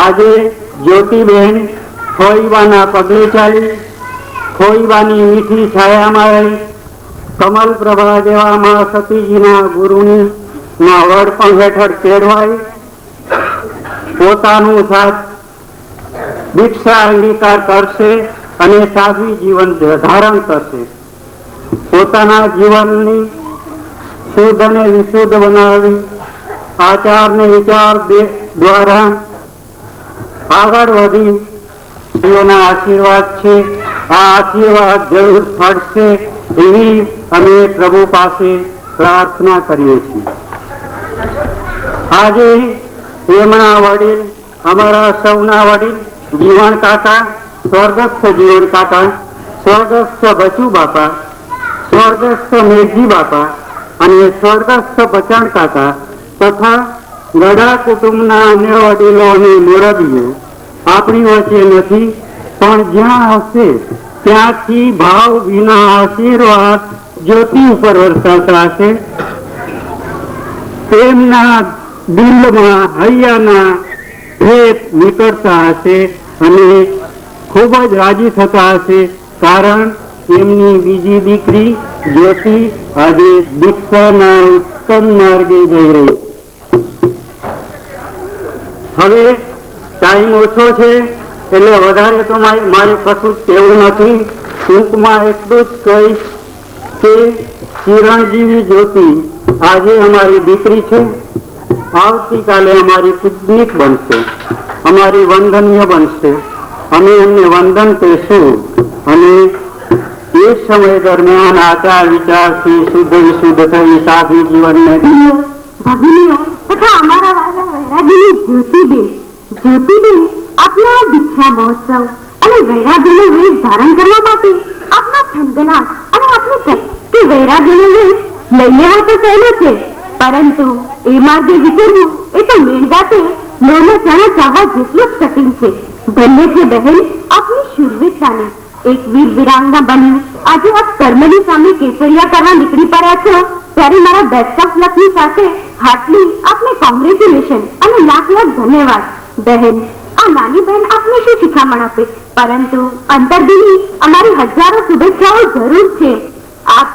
આજે જ્યોતિબેન ફોઈબાના પગલે ચાલી, ફોઈબાની મીઠી છાયામાં રહી, કમલ પ્રભા જેવા મા સતીજીના ગુરુની ના વડપણ હેઠળ કેળવાઈ પોતાનું સાથ દીક્ષા અંગીકાર કરશે અને સાદગી જીવન ધારણ કરશે. પોતાના જીવનની શુદ્ધ અને વિશુદ્ધ બનાવી આચાર ને વિચાર દ્વારા આગળ વધી એના આશીર્વાદ છે. આ આશીર્વાદ જરૂર મળશે એવી અમે પ્રભુ પાસે પ્રાર્થના કરીએ છીએ. આજે એમના વડીલ, અમારા સૌના વડીલ જીવણ કાકા, સ્વર્ગસ્થ જીવણ કાકા, સ્વર્ગસ્થ બચુ બાપા, સ્વર્ગસ્થ મેઘજી બાપા અને સ્વર્ગસ્થ બચાણ કાકા તથા ગઢા કુટુંબના અન્ય વડીલો અને મુરબીઓ આપણી વચ્ચે નથી, પણ જ્યાં હશે ત્યાંથી ભાવ વિના આશીર્વાદ જ્યોતિ ઉપર વરસાતા હશે. તેમના દિલમાં હૈયાના ભેદ નીકળતા હશે અને ખૂબ જ રાજી થતા હશે. કારણ એમની બીજી દીકરી જ્યોતિ આજે દીક્ષાના ઉત્તમ માર્ગે જઈ રહી. હવે ટાઈમ ઓછો છે એટલે વધારે તો મારે કશું કહેવું નથી. ટૂંકમાં એટલું જ કહીશ કે ચિરંજીવી જ્યોતિ આજે અમારી દીકરી છે, આવતીકાલે અમારી પૂજનીક બનશે, અમારી વંદનીય બનશે. અમે એમને વંદન કહીશું અને એ સમય દરમિયાન આચાર વિચારથી શુદ્ધ વિશુદ્ધ થઈ સાદી જીવનને ભગીનીઓ તથા અમારા વાલા વૈરાગીની જ્યોતિબેન આપના દીક્ષા મહોત્સવ અને વૈરાગીનો વેશ ધારણ કરવા માટે આપના થનગનાટ અને આપની કે વૈરાગીનો વેશ લઈ લેવા તો સહેલો છે, પરંતુ એ માર્ગે વિચરવું એ તો મેળગાતે લોનો ચણા ચાહવા જેટલું જ કઠિન છે. ધન્ય છે બહેન આપની શુરવીરતાને. એક વીર વિરાંગના બની આજે આપ કર્મની સામે કેસરિયા કરવા નીકળી પડ્યા છો, ત્યારે મારા બેસ્ટ ઓફ લકની સાથે હાર્ટલી આપને કોંગ્રેચ્યુલેશન અને લાખ લાખ ધન્યવાદ. બહેન, આ નાની બહેન આપને શું શિખામણ આપે, પરંતુ અંતરદિલી અમારી હજારો શુભેચ્છાઓ જરૂર છે. આપ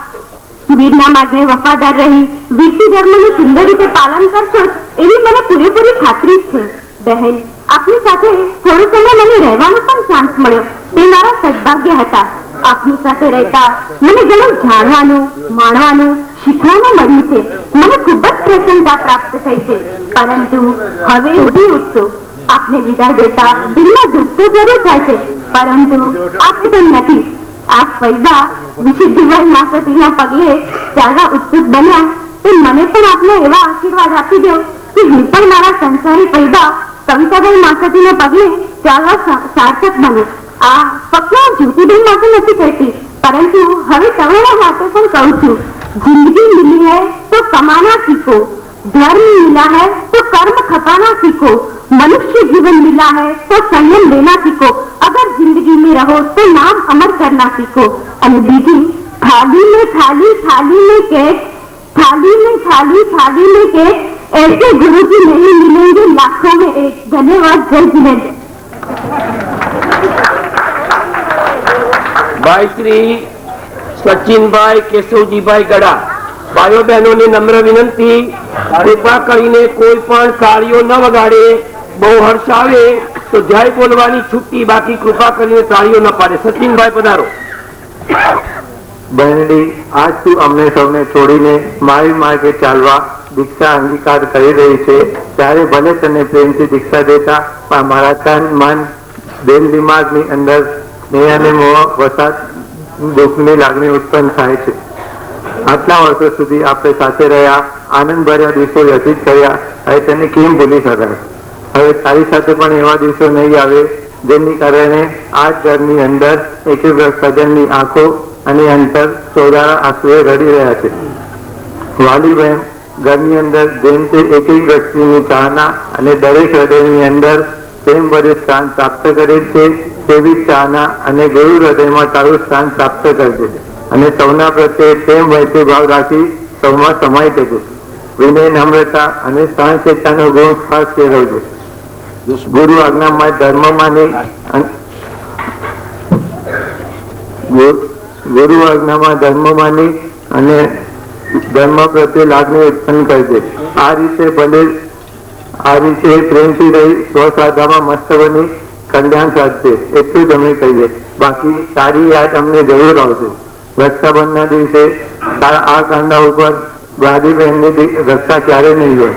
વીરના માર્ગે વફાદાર રહી વીરતી ધર્મનું સુંદર રીતે પાલન કરશો એવી મને પૂરેપૂરી ખાતરી છે. બહેન, આપની સાથે થોડો સમય મને રહેવાનો પણ ચાન્સ મળ્યો તે મારા સદભાગ્ય હતા. આપની સાથે રહેતા મને ઘણું જાણવાનું, માણવાનું, શીખવાનું મળ્યું છે. મને ખૂબ જ પ્રસન્નતા પ્રાપ્ત થઈ છે. પરંતુ હવે ઉઠી ઉઠશું. આપને વિદાય દેતા દિલમાં દુઃખ તો જરૂર થાય છે, પરંતુ આપને તો નથી. આપ ફૈદા વિશુદ્ધિભાઈ માસતીના પગલે ચાલવા ઉત્સુક બન્યા તો મને પણ આપને એવા આશીર્વાદ આપી દો કે હું પણ મારા સંસારી ફૈદા કવિતાભાઈ માસતીના પગલે ચાલવા સાર્થક બનું. આ ફક્ત જ્યોતિબેન માટે નથી કહેતી, પરંતુ હવે તમારા માટે પણ કહું છું. जिंदगी मिली है तो कमाना सीखो, धर्म मिला है तो कर्म खपाना सीखो, मनुष्य जीवन मिला है तो संयम लेना सीखो, अगर जिंदगी में रहो तो नाम अमर करना सीखो. અને બીજી, थाली में थाली थाली में केक, थाली में थाली थाली में केक, ऐसे गुरु जी नहीं मिलेंगे लाखों में एक. धन्यवाद. जय जिनेन्द्र. ભાઈ શ્રી સચિનભાઈ કેશવજીભાઈ ગડા. ભાઈઓ બહેનોને નમ્ર વિનંતી, કૃપા કરીને કોઈ પણ તાળીઓ ન વગાડે. બહુ હર્ષ આવે તો જય બોલવાની છૂટી, બાકી કૃપા કરીને તાળીઓ ન પાડે. સચિનભાઈ પધારો. બહેનડી, આજ તું અમને સૌને છોડીને મારી માર્ગે ચાલવા દીક્ષા અંગીકાર કરી રહી છે, ત્યારે ભલે તને પ્રેમથી દીક્ષા દેતા પણ મારા તન, મન, દિલ, દિમાગની અંદર સ્નેહ અને મોહ વસાત દુઃખની લાગણી ઉત્પન્ન થાય છે. આટલા વર્ષો સુધી આપણે સાથે રહ્યા, આનંદભર્યા દિવસો વ્યતીત કર્યા, હવે તેને કેમ ભૂલી શકાય? હવે તારી સાથે પણ એવા દિવસો નહીં આવે જેની કારણે આ ઘરની અંદર એક એક સજનની આંખો અને અંતર સોદારા આંસુએ રડી રહ્યા છે. વાલી બહેન, ઘરની અંદર જેમ તે એક એક વ્યક્તિની ચાહના અને દરેક હૃદયની અંદર પ્રેમ ભર્યું સ્થાન પ્રાપ્ત કરે છે, તેવી ચાહના અને ગુરુ હૃદયમાં તારું સ્થાન પ્રાપ્ત કરજે અને સૌના પ્રત્યે પ્રેમ વહેતી ભાવ રાખી સૌમાં સમાઈ જજો. વિનય, નમ્રતા અને સહનશીલતાનો ગુણ ખાસ કેળવજો. ગુરુ આજ્ઞામાં ધર્મમાંની ગુરુ આજ્ઞામાં ધર્મમાંની અને ધર્મ પ્રત્યે લાગણી ઉત્પન્ન કરજે. આ રીતે પ્રેમથી રહી સ્વસાધામાં મસ્ત બની કલ્યાણ સાધશે. એટલું જ અમે કહીએ, બાકી સારી યાદ અમને જરૂર આવશે. રક્ષાબંધનના દિવસે તારા આ કાંડા ઉપર ગાદી બહેનની રક્ષા ક્યારે નહીં હોય,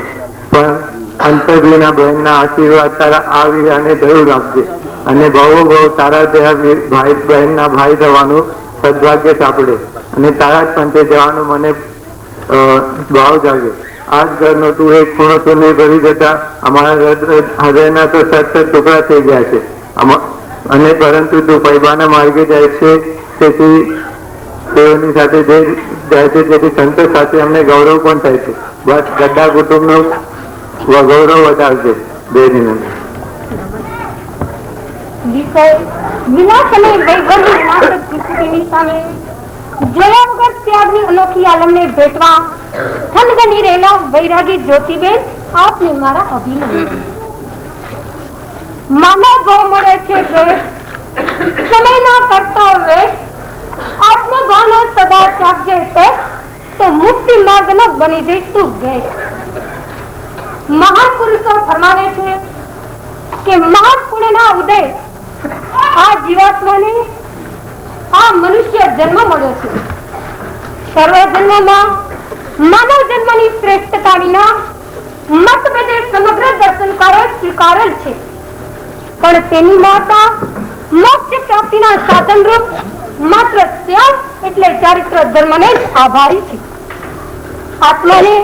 પણ અંતરવીના બહેનના આશીર્વાદ તારા આ વીરાને જરૂર આપજે અને ભાવો ભાવ તારા જેવા ભાઈ બહેનના ભાઈ થવાનું સદભાગ્ય સાંપડે અને તારા જ પંથે જવાનું મને ભાવ જાગે. આ જ ઘરનો તું એક ખૂણો શૂન્ય કરી જતા અમારા હૃદયના તો સતત ટુકડા થઈ ગયા છે અને પરંતુ તું પૈબાના માર્ગે જાય છે, તેથી તેઓની સાથે જે જાય છે તેથી સંતોષ સાથે અમને ગૌરવ પણ થાય છે. બસ ગદ્દા કુટુંબનું ગૌરવ વધારશે. વિષય વિનાશને વૈભવની માત્ર કીર્તિની સામે જોયા વગર ત્યાગની અનોખી આલમને ભેટવા થનગની રહેલા વૈરાગી જ્યોતિબેન, આપને મારા અભિનંદન. માનવ ભાવ મળે છે સમયના કરતા વેશ, આપને ભાવનો સદા ત્યાગજે તો મુક્તિ માર્ગનો બની જઈશું ગેસ. મહાન પુરુષો ફરમાવે છે કે મહાન પુણ્યના ઉદય આ જીવાત્માને આ મનુષ્ય જન્મ મળ્યો છે. સર્વ જન્મમાં માનવ જન્મની શ્રેષ્ઠતા વિના મતભેદે સમગ્ર દર્શનકારો સ્વીકારેલ છે, પણ તેની માતા મોક્ષ પ્રાપ્તિના સાધન રૂપ માત્ર ત્યાગ એટલે ચારિત્ર ધર્મને જ આભારી છે. આત્માને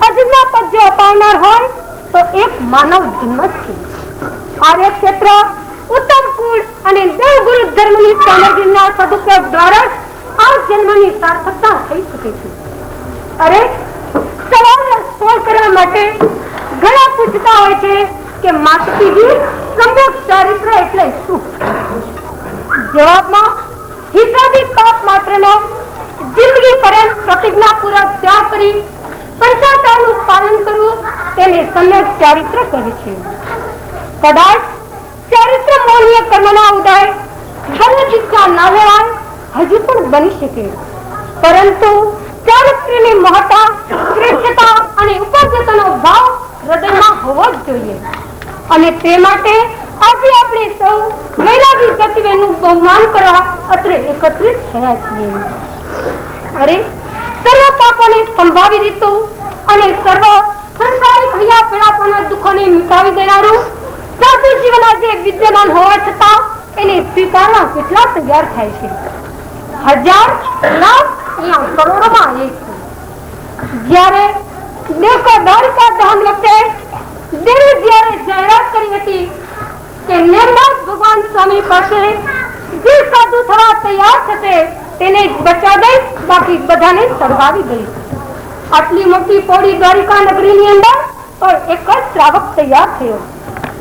અજના પદ્ય અપાવનાર હોય તો એક માનવ જન્મ છે. આર્યક્ષેત્ર, ઉત્તમ કુળ અને દેવગુરુ ધર્મની સામગ્રીના સદુપયોગ દ્વારા આ જન્મની સાર્થકતા થઈ શકે છે. અરે, સવાલનો સોલ્વ કરવા માટે ઘણા પૂછતા હોય છે કે માતાજી સંભોગ ચારિત્ર એટલે શું? જવાબમાં હિસાબી પાપ માત્રનો જિંદગી પર્યંત પ્રતિજ્ઞાપૂર્વક ત્યાગ કરી પંચાચારનું પાલન કરવું તેને સમ્યક ચારિત્ર કહે છે. કદાચ ચારિત્ર મૌલ્ય કર્મના ઉદય બંને શિક્ષા ના લેવાય હજુ પણ બની શકે, પરંતુ ચારિત્ર્યની મહત્તા, શ્રેષ્ઠતા અને ઉપાસકતાનો ભાવ હૃદયમાં હોવો જ જોઈએ. અને તે માટે આજે આપણે સૌ વૈરાગી સતીબેનનું બહુમાન કરવા અત્રે એકત્રિત થયા છીએ. અરે સર્વ પાપોને સંભાવી દીધું અને સર્વ સંસારી ભૈયા પેડાપોના દુઃખોને મિટાવી દેનારું સાધુ જીવન આજે વિદ્યમાન હોવા છતાં એને સ્વીકારવા કેટલા તૈયાર થાય છે. હજાર લાખ અહીંયા કરોડોમાં એક છે. જ્યારે દેવ કા દ્વારિકા દહન વખતે દેવે જ્યારે જાહેરાત કરી હતી કે નિર્માણ ભગવાન સ્વામી પાસે જે સાધુ થવા તૈયાર થશે તેને બચા દઈ, બાકી બધાને સળગાવી દઈ. આટલી મોટી પોળી દ્વારિકા નગરીની અંદર પણ એક જ શ્રાવક તૈયાર થયો.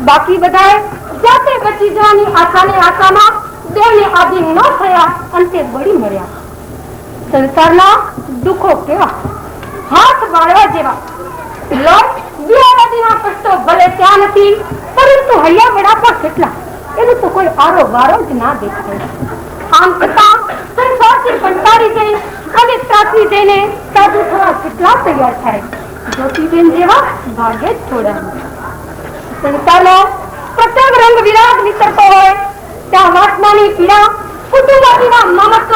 બાકી બધાએ જાતે બચી જવાની આશામાં દેવને આધીન ન થયા, અંતે બળી મળ્યા. સંસારના દુઃખો કેવા, હાથ બાળવા જેવા. લોટ દિયાળાદીના કષ્ટો ભલે ત્યાં નથી, પરંતુ હૈયા વડા પર કેટલા, એનું તો કોઈ આરો વારો જ ના દેખાય. આમ છતાં સંસારથી કંટાળી જઈ અને ત્રાસી જઈને સાધુ થવા કેટલા તૈયાર થાય. જ્યોતિબેન જેવા ભાગ્યે જ છોડ્યા. સંસારનો પ્રત્યેક રંગ વિરાગ નીતરતો હોય ત્યાં વાસનાની પીડા, કુટુંબાદીના મમત્વ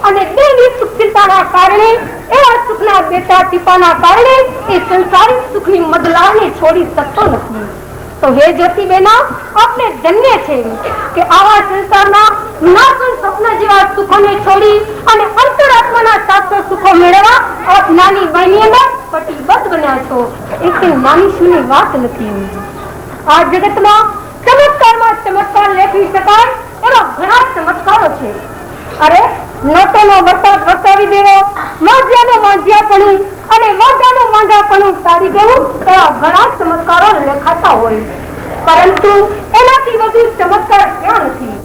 અને દેહની સુખચિંતાના કારણે, એવા સુખના બેટા ટીપાના કારણે એ સંસારિક સુખની મદલાને છોડી શકતો નથી. તો હે જ્યોતિબેના, આપણે ધન્ય છે કે આવા સંસારના નાશન સ્વપ્ન જેવા સુખોને છોડી અને અંતરાત્માના શાશ્વત સુખો મેળવવા આપ નાની બહેની અંદર કટિબદ્ધ બન્યા છો. એ કઈ નાની સુની વાત નથી. આ જગતમાં ચમત્કારમાં ચમત્કાર લેખી શકાય એવા ઘણા ચમત્કારો છે. અરે નોટોનો વરસાદ વરસાવી દેવો, માંજિયાનો માંજિયાપણું અને વાંઢાનું વાંઢાપણું ટાળી દેવું, એવા ઘણા ચમત્કારો લેખાતા હોય. પરંતુ એનાથી વધુ ચમત્કાર ક્યાં નથી.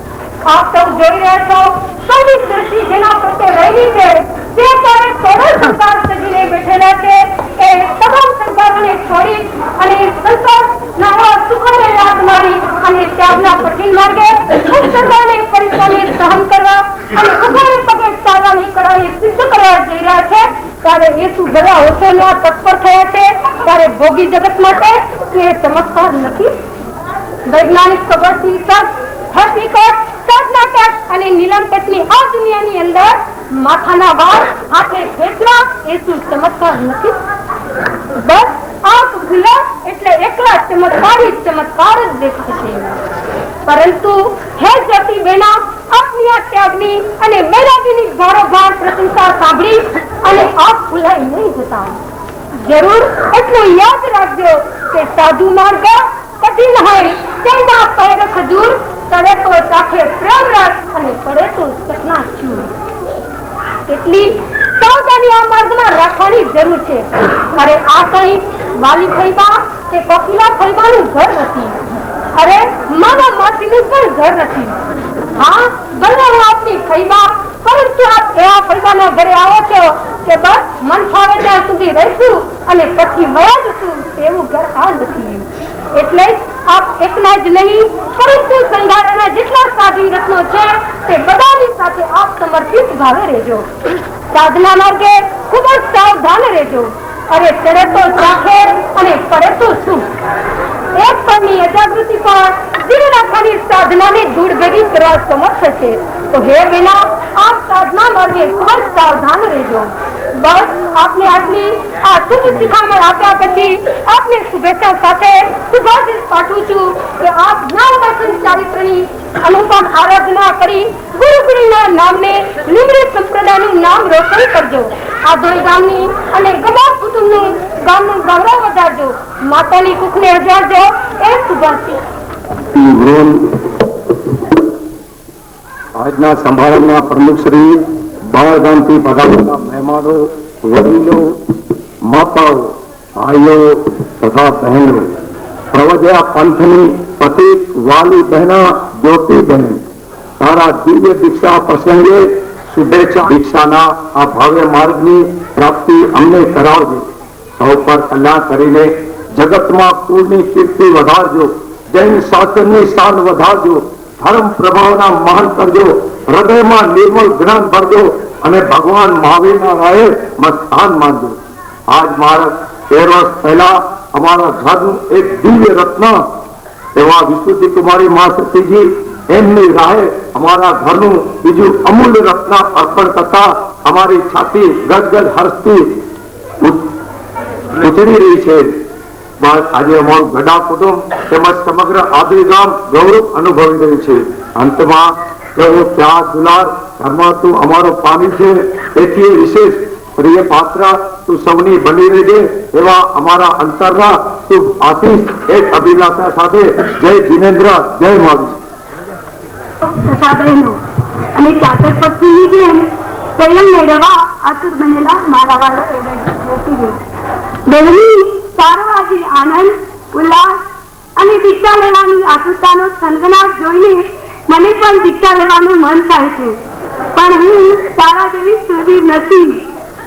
આપ સૌ જોઈ રહ્યા છો, સૌની દ્રષ્ટિ જેના પ્રત્યે રહેલી છે, જે ત્યારે થોડો સંસાર સજીને બેઠેલા છે, એ તમામ સંસારોને છોડી અને સંસારના એવા સુખોને યાદ મારી અને ત્યાગના કઠિન માર્ગે સંસારને પરીક્ષાને સહન કરવા અને ઉભોને પગે ચાલવા નહીં કરવા એ સિદ્ધ કરવા જઈ રહ્યા છે. ત્યારે એ શું બધા હોશોના તત્પર થયા છે, ત્યારે ભોગી જગત માટે એ ચમત્કાર નથી. વૈજ્ઞાનિક ખબરથી હકીકત, સદનાટક અને નીલમપટની આ દુનિયાની અંદર માથાના વાળ હાથે ખેંચવા એ શું ચમત્કાર નથી? બસ આંખ ખુલે એટલે એકલા ચમત્કાર જ દેખાશે. પરંતુ હે જ્યોતિબેના, આપની આ ત્યાગની અને વૈરાગીની ભારોભાર પ્રશંસા સાંભળી અને આપ ભૂલાઈ નહીં જતા. જરૂર એટલું યાદ રાખજો કે સાધુ માર્ગ કઠિન હોય, તેના પૈર ખજૂર, તળે તો ચાખે પ્રેમ રસ અને પડે તો સપના ચૂર. એટલી સાવધાની આ માર્ગમાં રાખવાની જરૂર છે. અરે આ કઈ વાલી ફૈબા કે કોકિલા ફૈબાનું ઘર નથી. અરે મામા માસીનું પણ ઘર નથી. હા, ભલે હું આપની ફૈબા, પરંતુ આપ એવા ફૈબાના ઘરે આવો છો કે બસ મન ફાવે ત્યાં સુધી રહીશું અને પછી વયા જશું, એવું ઘર આ નથી. એટલે આપ એકલા જ નહીં, પરંતુ સંઘારના જેટલા સાધુ રત્નો છે તે બધાની સાથે આપ સમર્પિત ભાવે રહેજો. સાધના માર્ગે ખૂબ જ સાવધાન રહેજો. અરે ચડે તો ચાખે અને પડે તો શું. એક પળની અજાગૃતિ પણ દિલ રાખવાની સાધનાને ધૂળ ભેગી કરવા સમર્થ છે. તો હે બેના, આપ સાધના માર્ગે ખૂબ જ સાવધાન રહેજો. બસ આપને આટલી આ શુભ શિખામણ આપ્યા પછી આપને શુભેચ્છા સાથે શુભાશીષ પાઠવું છું કે આપ જ્ઞાન દર્શન ચારિત્રની અનુપમ આરાધના કરી ગુરુના નામને નિમૃત સંપ્રદાયનું નામ રોશન કરજો. આ ધોઈ ગામની અને ગમા કુટુંબનું ગામનું ગૌરવ વધારજો. માતાની કુખને હજારજો. એ શુભાશીષ. આજના સમારંભના પ્રમુખ શ્રી બાળગામથી પધારેલા મહેમાનો, વડીલો, માતાઓ, ભાઈઓ તથા બહેનો, પ્રવજ્યા પંથની પતિત વાલી બહેના જ્યોતિબહેન, તારા દિવ્ય દીક્ષા પ્રસંગે શુભેચ્છા. દીક્ષાના આ ભવ્ય માર્ગની પ્રાપ્તિ અમને કરાવજો. સૌ પર કલ્યાણ કરીને જગતમાં કુળની કીર્તિ વધારજો. જૈન શાસ્ત્રની શાન વધારજો. ધર્મ પ્રભાવના મહાન કરજો. હૃદયમાં નિર્મળ જ્ઞાન ભરજો. અને ભગવાન મહાવીરના રાહે મસ્થાન માંડ્યું. આજ મારા 13 વર્ષ પહેલા અમારા ઘરનું એક દિવ્ય રત્ન એવા વિશુદ્ધિ કુમારી મા સતીજી એમની રાહે અમારા ઘરનું બીજું અમૂલ્ય રત્ન અર્પણ કરતા અમારી છાતી ગદગદ હર્ષથી ઉછળી રહી છે. આજે અમારું ગઢા કુટુંબ તેમજ સમગ્ર આદિ ગામ ગૌરવ અનુભવી રહ્યું છે. અંતમાં તેઓ પ્યાર દુલાર ઘરમાં તું અમારો પામી છે, તેથી વિશેષ પ્રિય પાત્ર તું સૌની બની રહેજે એવા અમારા અંતરના શુભ આશીષ એક અભિલાષા સાથે જય જીનેન્દ્ર, જય મહાવીર. તથા બહેનો અને ચાતક પક્ષીની જેમ સંયમ મેળવવા આતુર બનેલા મારા વાળા બહેની સારો આજે આનંદ, ઉલ્લાસ અને દીક્ષા લેવાની આતુરતાનો સનગનાટ જોઈને મને પણ દીક્ષા લેવાનું મન થાય છે. પણ હું તારા જેવી સુરવીર નથી.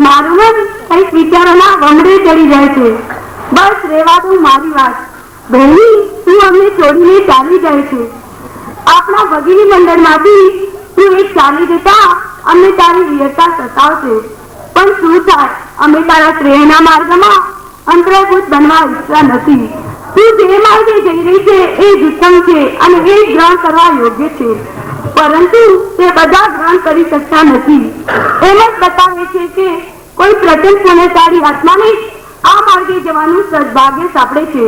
મારું મન કંઈક વિચારોના વમડે ચડી જાય છે. બસ રેવા દઉં મારી વાત. બહેની તું અમને છોડીને ચાલી જાય છે. આપણા ભગીની મંડળમાંથી તું એક ચાલી જતા અમને તારી વીરતા સતાવશે. પણ શું થાય, અમે તારા શ્રેયના માર્ગમાં અંતર્ભૂત બનવા ઈચ્છતા નથી. તું જે માર્ગે જઈ રહી છે એ ઉત્તમ છે અને એ ગ્રહણ કરવા યોગ્ય છે, પરંતુ તે બધા ગ્રહણ કરી શકતા નથી. એમ જ બતાવે છે કે કોઈ પ્રચંડ પુણ્યશાળી આત્માને આ માર્ગે જવાનું સદભાગ્ય સાંપડે છે.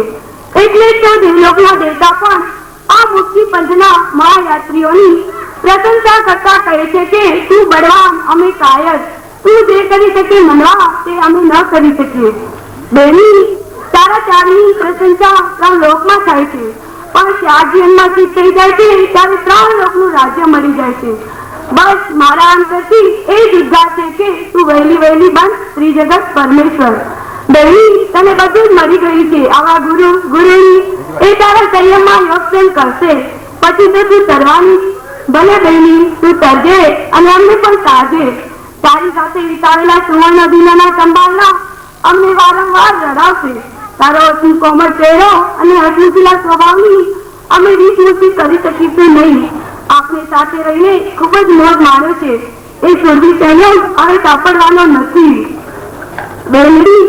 એટલે તો દેવલોકના દેવતા પણ આ મુક્તિ પંથના મહાયાત્રીઓની પ્રશંસા કરતા કહે છે કે તું બળવાન, અમે કાયર. તું જે કરી શકે મનવા તે અમે ન કરી શકીએ. બેની તારા ત્યાગની પ્રશંસા 3 લોકમાં થાય છે, પણ 4 જીવનમાં સિદ્ધ થઈ જાય છે ત્યારે 3 લોકનું રાજ્ય મળી જાય છે. બસ મારા અંતરથી એ જુદ્ધા છે કે તું વહેલી વહેલી બન ત્રિજગત પરમેશ્વર. બેની તને બધું જ મળી ગયું છે. આવા ગુરુની એ તારા સંયમમાં યોગદાન કરશે. પછી તો તું તરવાની. ભલે બહેની તું તરજે અને અમને પણ તારજે. તારી સાથે વિતાવેલા સુવર્ણ દિનના સંભાળના અમને વારંવાર રડાવશે. તારો અતિ કોમળ ચહેરો અને હસમુખીલા સ્વભાવની અમે રીતમૂર્તિ કરી શકીશું નહીં. આપણે સાથે રહીને ખૂબ જ મોજ માણ્યો છે. એ સુરભી સંયમ હવે સાંપડવાનો નથી. બહેનડી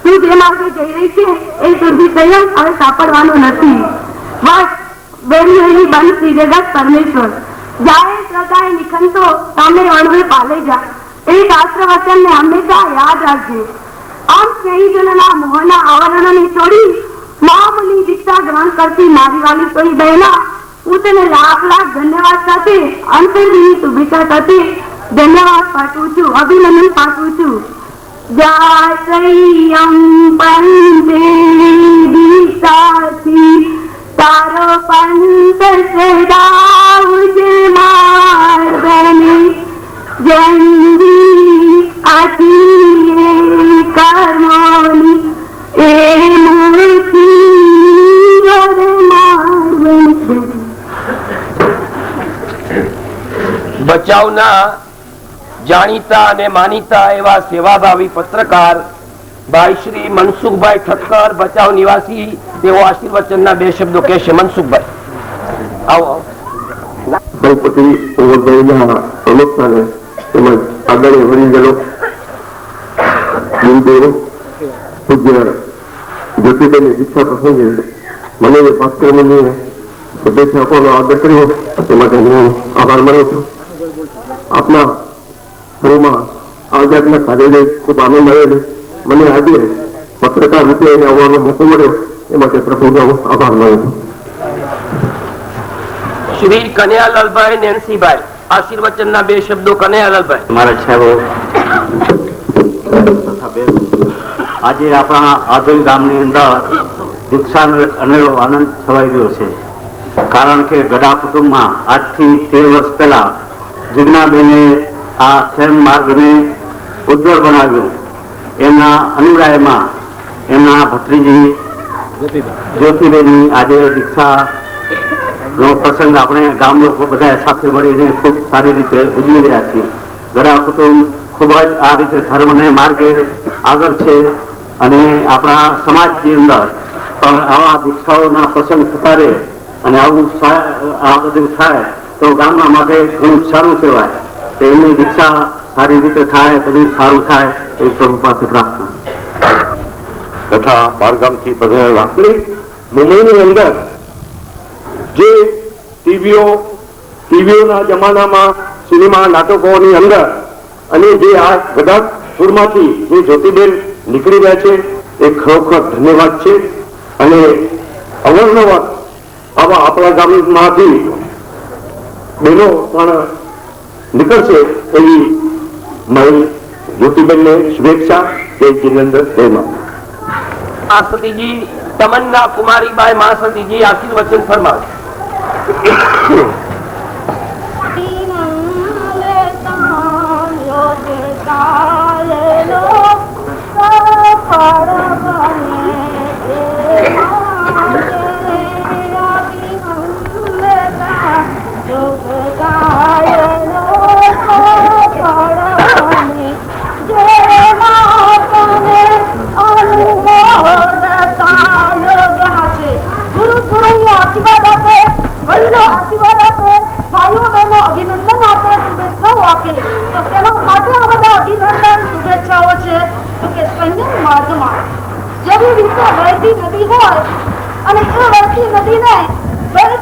તું જે માર્ગે જઈ રહી છે એ સુરભી સંયમ હવે સાંપડવાનો નથી. બસ બેની એની બંધ શ્રી જગત પરમેશ્વર જાય શ્રદ્ધાએ નિખંતો સામે અણવે પાલે જા. એ શાસ્ત્ર વચનને હંમેશા યાદ રાખજે. આમ સ્નેહીજનોના મોહના આવરણોને છોડી મહામુનિ દીક્ષા ગ્રહણ કરતી મારી વાલી કોઈ બહેના, હું તને લાખ ધન્યવાદ સાથે અંતરની શુભેચ્છા સાથે ધન્યવાદ પાઠવું છું, અભિનંદન પાઠવું છું. જય સંયમ પંથે દીક્ષાથી તારો પંથ સદાઉજે માર બની જંગી આથી કર્મોની એ મૂર્તિ ભચાઉના જાણીતા અને માનીતા એવા સેવાભાવી પત્રકાર ભાઈ શ્રી મનસુખભાઈ ઠક્કર, ભચાઉ નિવાસી, તેઓ આશીર્વચનના 2 શબ્દો કહેશે. મનસુખભાઈ આવો. ગણપતિ ઓવરભાઈના પ્રમુખતાને તેમજ આદરણીય વડીલો ગુરુદેવો પૂજ્ય જ્યોતિબેનની દીક્ષા પ્રસંગે મને એ ભાસ્કરમુનિએ શુભેચ્છા આપવાનો આદર કર્યો તે માટે હું આભાર માનું છું. આપના શરૂમાં આ જાતના કાર્યને ખૂબ આનંદ આવેલો. મને આજે પત્રકાર રૂપે એને આવવાનો મોકો મળ્યો એ માટે પ્રભુનો આભાર માનું છું. શ્રી કનૈયાલાલભાઈ નેન્સીભાઈ, આશીર્વચનના 2 શબ્દો. કનૈયાલાલભાઈ. મારા સાહેબો, આજે આપણા આદોઈ ગામની અંદર દીક્ષાનો અનેરો આનંદ છવાઈ ગયો છે. કારણ કે ગઢા કુટુંબમાં આજથી 13 વર્ષ પહેલા જિજ્ઞાબેને આ ક્ષેમ માર્ગને ઉજ્જવળ બનાવ્યું. એમના અનુરાયમાં એમના ભત્રીજી જ્યોતિબેનની આજે દીક્ષા નો પ્રસંગ આપણે ગામ લોકો બધા સાથે મળીને ખૂબ સારી રીતે ઉજવી રહ્યા છીએ. ગઢા કુટુંબ ખૂબ જ આ રીતે ધર્મને માર્ગે આગળ છે અને આપણા સમાજની અંદર પણ આવા દીક્ષાઓના પ્રસંગ થતા રહે અને આવું આ બધું થાય તો ગામના માટે ઘણું સારું કહેવાય. એમની દીક્ષા સારી રીતે થાય, બધું સારું થાય એ પ્રભુ પાસે પ્રાર્થના. તથા બહારગામથી પધારેલા મુંબઈની અંદર જે ટીવીઓના જમાનામાં સિનેમા નાટકોની અંદર અને જે આ ગદાપુરમાંથી જે જ્યોતિબેન નીકળી રહ્યા છે એ ખરેખર ધન્યવાદ છે. અને અવારનવાર આવા આપણા ગામમાંથી બહેનો પણ નીકળશે એવી મારી જ્યોતિબેનને શુભેચ્છા. જય જિનેન્દ્ર જયમાં. માસતીજી તમન્ના કુમારીબાઈ માસતીજી આશીર્વચન ફરમાવે.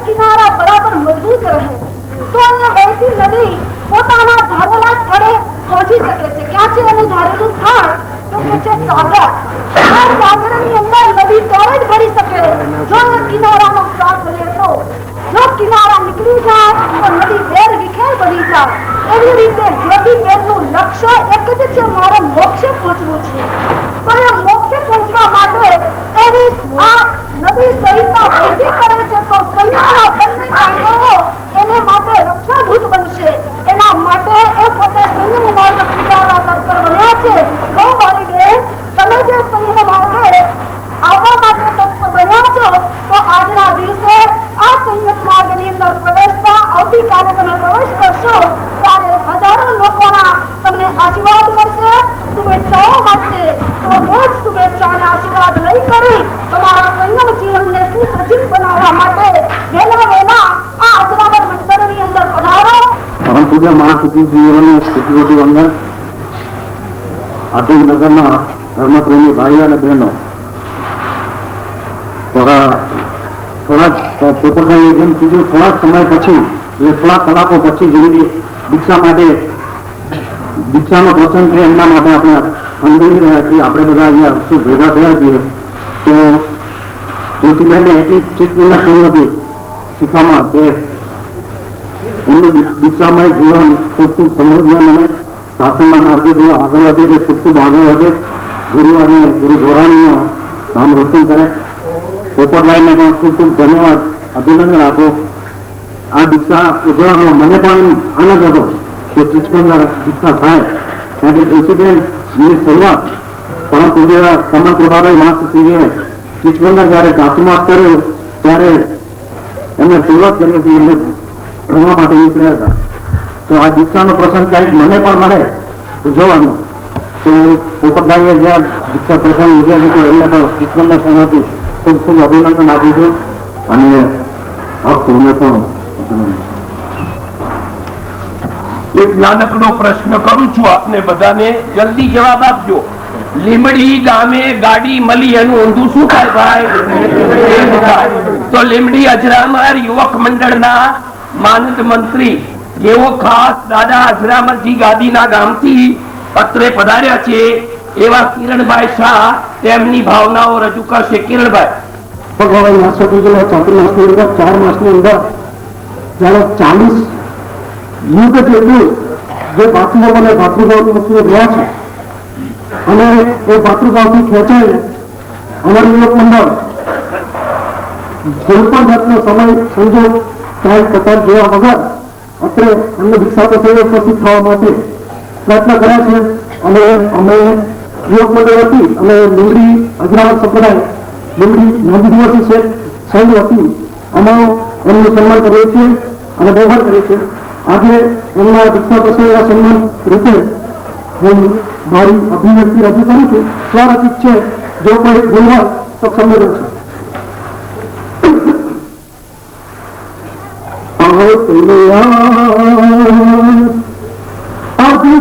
કિનારા બરાબર મજબૂત રહે તો અહીંયા વહેતી નદી પોતાના ધારેલા સ્થળે પહોંચી શકે છે. ક્યાં છે એનું ધારેલું સ્થળ? તો કે છે સાગર. સાગરની અંદર નદી ત્યારે જ ભરી શકે જો કિનારાનો સાથ લે તો. જો કિનારા નીકળી જાય તો નદી વેર વિખેર બની જાય. એવી રીતે જ્યોતિબેનનું લક્ષ્ય એક જ છે, મારે મોક્ષે પહોંચવું છે. તો એ મોક્ષે પહોંચવા માટે એવી આ નદી સહિતના વૃદ્ધિ કરે છે તો સંયમના બંને કાંડો એને માટે રક્ષાભૂત બનશે. એના માટે એ પોતે સંયમ માર્ગ સ્વીકારવા તત્પર બન્યા છે. બહુ મારી બેન, તમે જે સંયમ માર્ગે આવવા માટે તત્પર બન્યા છો તો આજના દિવસે આ સંયમ માર્ગની અંદર પ્રવેશતા આવતીકાલે તમે પ્રવેશ કરશો ત્યારે હજારો લોકોના તમને આશીર્વાદ મળશે, શુભેચ્છાઓ મળશે. તો રોજ શુભેચ્છા અને આશીર્વાદ લઈ કરી તમારા સંયમ જીવનને સુસજ્જિત બનાવવા માટે વહેલા આ અજરાવર મંદિરની અંદર પધારો. પરમ પૂજ્ય મહાસચિવજીઓને સ્થિતિ અંદર આદિનગરના ધર્મપ્રેમી ભાઈઓ અને બહેનો થોડા જેમ કીધું થોડા સમય પછી એટલે થોડા કલાકો પછી જેવી દીક્ષાનો પ્રસંગ છે એમના માટે આપણે અનુભવી રહ્યા છીએ. આપણે બધા અહીંયા શું ભેગા થયા છીએ તો જ્યોતિબેનને એટલી ચીજના થઈ હતી શીખવામાં કે એમનું દીક્ષામય જીવન ખૂબ ખૂબ સમૃદ્ધ અને શાસનના માર્ગે જો આગળ વધે કે ખૂબ ખૂબ આગળ વધે. ગુરુ અને ગુરુ ધોરાણીનું નામ રોશન કરે. પોપટલાલને પણ ખૂબ ખૂબ ધન્યવાદ, અભિનંદન આપો. આ દીક્ષા ઉજવવાનો મને પણ આનંદ હતો કે ચીચકંદર દીક્ષા થાય. કારણ કે જ્યોતિબેનની શરૂઆત પરમ પૂજ્ય કમલ પ્રભાભાઈ મહાસચિવે ચીચકંદર જયારે ચાતુમાસ કર્યો ત્યારે એમને શરૂઆત કરી હતી. એમને ભણવા માટે નીકળ્યા હતા. તો આ દીક્ષાનો પ્રસંગ ક્યાંક મને પણ મળે ઉજવવાનો તો પોપટભાઈએ જ્યાં દીક્ષા પ્રસંગ ઉજવ્યો હતો એમને પણ ચીચકંદર સંઘથી ખૂબ ખૂબ અભિનંદન આપું છું. અને આપ સૌને પણ એક નાનકડો પ્રશ્ન કરું છું આપને બધાને, જલ્દી જવાબ આપજો. લીમડી ગામે ગાડી મળી એનું ઊંધું શું થાય ભાઈ? તો લીમડી અજરામર યુવક મંડળના માનદ મંત્રી જેઓ ખાસ દાદા અજરામરજી ગાદીના ગામથી પત્રે પધાર્યા છે એવા કિરણભાઈ શાહ તેમની ભાવનાઓ રજૂ કરશે. કિરણભાઈ. ભગવાન માસોટીજીના ચાતુર્માસની અંદર 4 માસની અંદર જયારે 40 યુગ જેટલું જે ભાતૃભાવ અને ભાતૃભાવની વસ્તુઓ રહ્યા છે અને એ ભાતૃભાવથી ખેંચાઈને અમારું યુવક મંડળ કોઈ પણ જાતનો સમય સંજોગ કાંઈ કતાર જોવા વગર અત્રે અમને દીક્ષા પ્રસંગે ઉપસ્થિત થવા માટે પ્રયત્ન કર્યા છે. અને અમે યુવક મંડળ હતી અને લીમડી અજરાવર સંપ્રદાય લીમડી નવદિવસી છે સંઘ હતી અમારું એમનું સન્માન કરીએ છીએ અને વ્યવહાર કરીએ છીએ. આજે એમના દીક્ષા પ્રસંગના સન્માન રૂપે હું મારી અભિવ્યક્તિ રજૂ કરું છું. સ્વરચિત છે, જો કોઈ બોલવા તો સંબોધન છે. અભિ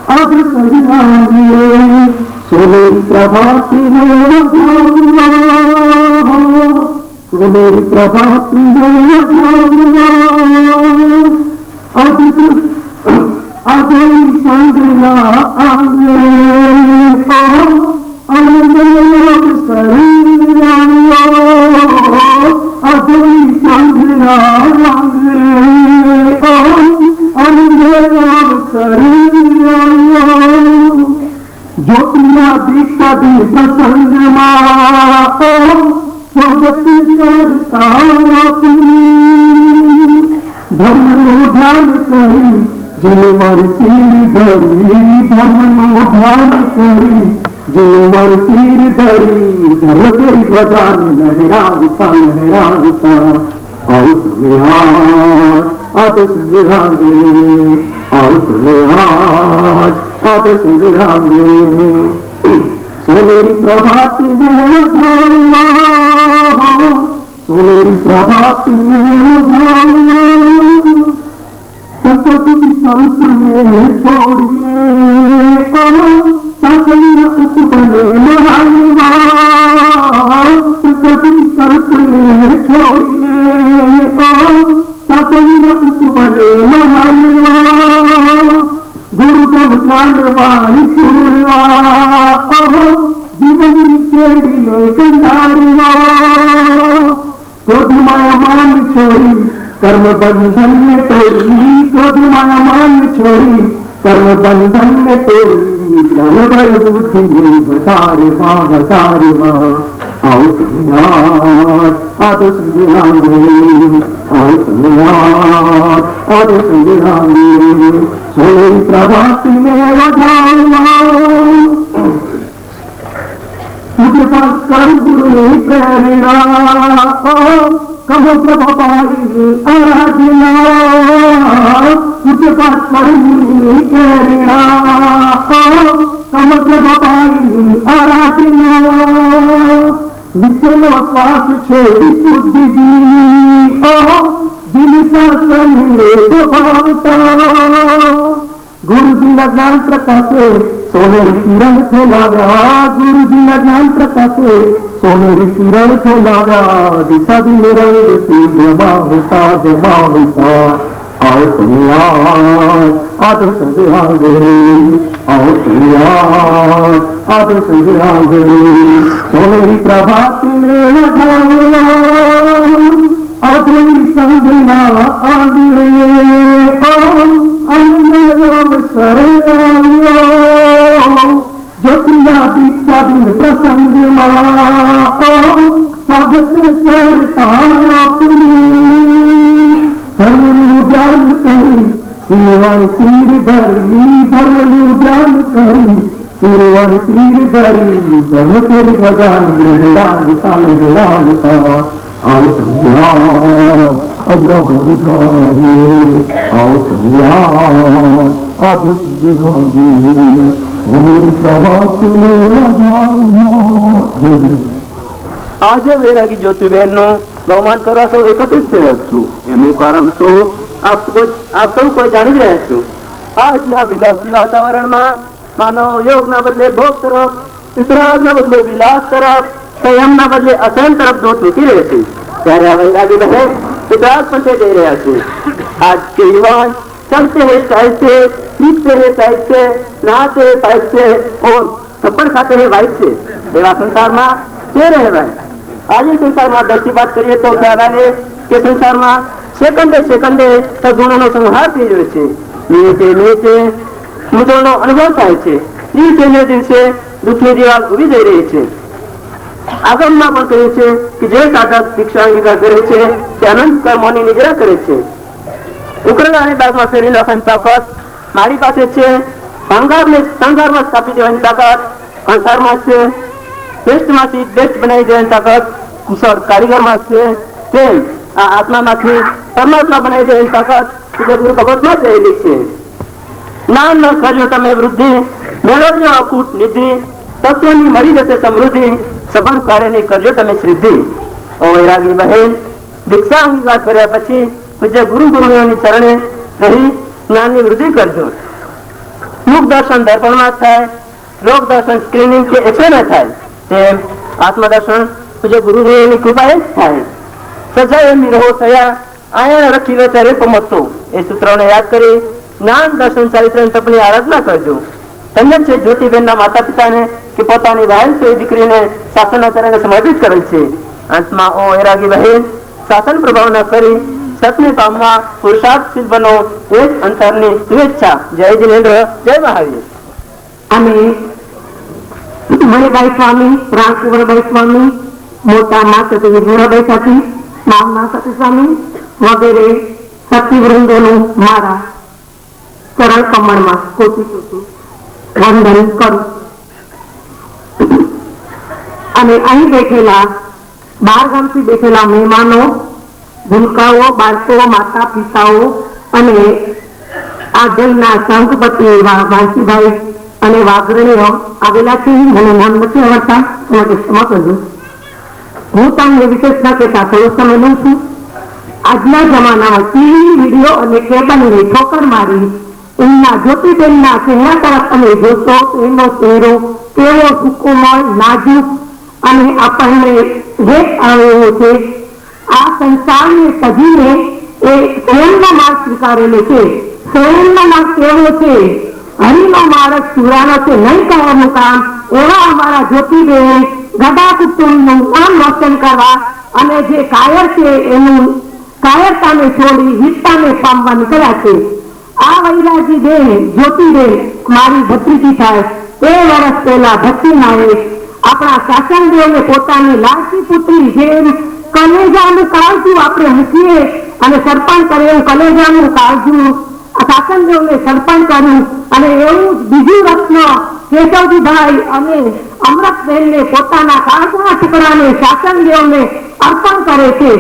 अब सोनेरी प्रभाती सोनेरी प्रभाती अब संगना आगे आनंद शरीर अब संगना आगे आनंद शरीर ज्योतिया दीक्षा दी प्रसंग स्वगति करता धर्म ध्यान करी जिनवर तीर धरी धर्म ध्यान करी जिनवर तीर धरी धर्म तेरी प्रधान लहराता लहराता और बिहार आदेश बिहारे और बिहार आदेश बिहारे सोनेरी प्रभात सोनेरी प्रभात सरस्वती संत में छोड़िए सरस्वती संत में छोड़िए गुरुदेव कांडवाणी सुनवा जीवन केड़ी कंधारवा क्रोध माया मान छोड़ी कर्म बंधन में तोड़ी क्रोध माया मान छोड़ी कर्म बंधन में तोड़ी ज्ञान भय बुद्धि में बतारे माँ आओ आदो संग्रामे आओ आदो संग्रामे सोनेरी प्रभात में मुझे पास कर गुरु प्रेरणा कहो प्रभु पाई आराधना मुझे पास कर गुरु प्रेरणा कहो प्रभु पाई आराधना विचल श्वास छोड़ी बुद्धि गुरु जी न ज्ञान प्रकाशे सोनेरी किरण फैलागा गुरु जी न ज्ञान प्रकाशे सोनेरी किरण फैलागा दिशा भी रंग जमा होता आओ सुनिया आदो संग्रामे आओ सुनिया आदो संग्रामे सोनेरी प्रभात में अग्नि संगना आगे अन्य ज्योतिया दीक्षा दिन प्रसंग स्वागत करता ज्ञान करी सिरवर तीर धरी धर्म ज्ञान करी सिरवर तीर धरी धर्म तेरी भगवान लहराता लहराता आओ આજે વૈરાગી જ્યોતિબેન નું બહુમાન કરવા સૌ એકત્રિત થયા છું એનું કારણ તો આપ સૌ કોઈ જાણી રહ્યા છો આ એટલા વિલાસના વાતાવરણમાં માનવ યોગના બદલે ભોગ તરફ વિતરાગના બદલે વિલાસ તરફ સંયમના બદલે અસહન તરફ દોટ મૂકી રહે છે ત્યારે આ વૈરાગી બહેન વિતરાગ પંથે જઈ રહ્યા છે आज के युवान चलते हैं साइड से पीटते हैं साइड से नहाते हैं साइड से और थप्पड़ खाते हैं वाइट से एवं संसार में दे रहे हैं आज संसार में 10 की बात करिए तो ख्याल आए कि संसार में सेकंडे सद्गुणों नो संहार થઈ રહ્યો છે નીચે મુદ્દોનો અનુભવ થાય છે દિવસે દુઃખની દિવાલ ઉભી થઈ રહી છે આગળમાં પણ કહે છે કે જે સાધક ભિક્ષાંગિકા કરે છે તે અનંત કર્મોની નિગ્રહ કરે છે ઉકરડાની બાગમાં ફેરી નાખવાની તાકાત મારી પાસે છે સંસારમાં સ્થાપી દેવાની તાકાત સંસારમાં છે બેસ્ટમાંથી બેસ્ટ બનાવી દેવાની તાકાત કુશળ કારીગરમાં છે તેમ આ આત્મામાંથી પરમાત્મા બનાવી દેવાની તાકાત ગુરુ ભગવતમાં રહેલી છે જ્ઞાન ન કર્યો તમે વૃદ્ધિ મેળવજો અકૂટ નિધિ તત્વની મળી જશે સમૃદ્ધિ સબળ કાર્યની કરજો તમે સિદ્ધિ ઓ વૈરાગી બહેન દીક્ષા અંગીકાર કર્યા પછી પૂજ્ય ગુરુ ગુરુઓની ચરણે રહી જ્ઞાનની વૃદ્ધિ કરજો. મુખ દર્શન દર્પણમાં થાય, લોક દર્શન સ્ક્રીનિંગ કે એક્સરે થાય, તેમ આત્મદર્શન પૂજ્ય ગુરુદેવની કૃપા જ થાય. સજાય એમની રહો સયા આયા રખી લે ત્યારે પમતો. એ સૂત્રોને યાદ કરી જ્ઞાન દર્શન ચારિત્ર તપની આરાધના કરજો. ધન્ય છે જ્યોતિબેનના માતા પિતાને કે પોતાની બહેન છે દીકરીને શાસનના ચરણે સમર્પિત કરેલ છે. અંતમાં ઓ વૈરાગી બહેન, શાસન પ્રભાવના કરી સતને પામવા પુરુષાર્થશીલ બનો એ જ અંતરની શુભેચ્છા. જય જિનેન્દ્ર, જય મહાવીર. અને મણિભાઈ સ્વામી, રામકુંવરભાઈ સ્વામી, મોટા માતા વીરભાઈ સાથી, મામા સતી સ્વામી વગેરે સતીવૃંદોનું મારા ચરણ કમળમાં કોટી કોટી વંદન કરું. અને અહીં બેઠેલા 12 ગામથી બેઠેલા મહેમાનો, ભૂલકાઓ, બાળકો, માતા પિતાઓ અને આ જલના સંઘપતિ વાંસીભાઈ અને વાઘરણીઓ આવેલા છે. મને નામ નથી આવડતા, માટે ક્ષમા કરજો. હું તમને વિશેષતા કહેતા થોડો સમય લઉં છું. આજના જમાનામાં ટીવી, વિડીયો અને કેબલને ઠોકર મારી એમના જ્યોતિબેનના ચહેરા તરફ તમે જોશો તો એનો ચહેરો કેવો સુકોમળ, નાજુક અને આપણને વેગ આવેલો છે. આ સંસારને સજીને એ સ્વયંનો માર્ગ સ્વીકારેલો છે. સ્વયંનો માર્ગ કેવો છે? હરિનો માર્ગ ચૂરાનો છે, નહીં કહેવાનું કામ. એવા અમારા જ્યોતિબેન ગદા કુટુંબનું નામ રોશન કરવા અને જે કાયર છે એનું કાયરતાને છોડી વીરતાને પામવા નીકળ્યા છે. આ વૈરાજી બેન જ્યોતિબેન મારી ભત્રીજી થાય. 2 વર્ષ પહેલા ભક્તિમાએ આપણા શાસનદેવને પોતાની લાડકી પુત્રી જેમ કલેજાનું કાળજું આપણે મૂકીએ અને સર્પણ કરે એવું કલેજાનું કાળજું શાસનદેવને સર્પણ કર્યું. અને એવું જ બીજું રત્ન કેશવજીભાઈ અને અમૃતબેનને પોતાના કાળજાના ટુકડાને શાસનદેવને અર્પણ કરે છે.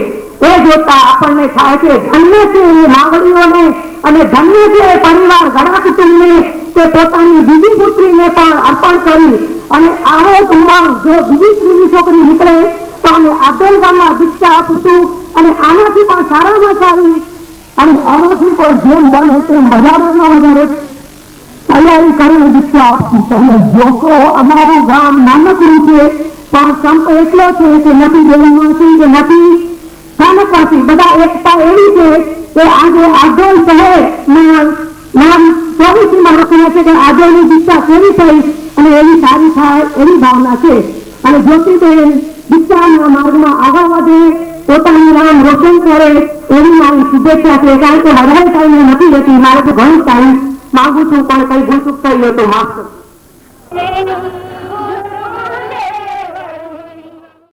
એ જોતા આપણને થાય છે ધન્ય છે એ માંગણીઓને અને ધન્ય છે એ પરિવાર ઘણા કુટુંબને તે પોતાની બીજી પુત્રીને પણ અર્પણ કરી. અને આવો ઉમંગ જો બીજી છોકરી નીકળે તો અમે આદલ ગામમાં દીક્ષા આપું છું. અને આનાથી પણ સારામાં સારી અને આનાથી પણ જેમ બને તેમ વધારેમાં વધારે તૈયારી કરીને દીક્ષા આપશું. તમે જોશો અમારું ગામ નાનકડું છે પણ સંપ એટલો છે કે નથી દેવમાંથી કે નથી સ્થાનકમાંથી બધા એકતા એવી છે કે આજે આદોલ શહેર નામ ચોવીસીમાં લખાય છે કે આદોલની દીક્ષા કેવી થઈ અને એવી સારી થાય એવી ભાવના છે. અને જ્યોતિબેન દીક્ષાના માર્ગમાં આગળ વધે, પોતાનું નામ રોશન કરે એવી મારી શુભેચ્છા છે. કારણ કે વધારે ટાઈમ નથી લેતી, મારે તો ઘણું ટાઈમ માંગુ છું પણ કઈ ભૂલચૂક થઈ ગયો તો માફ કરજો.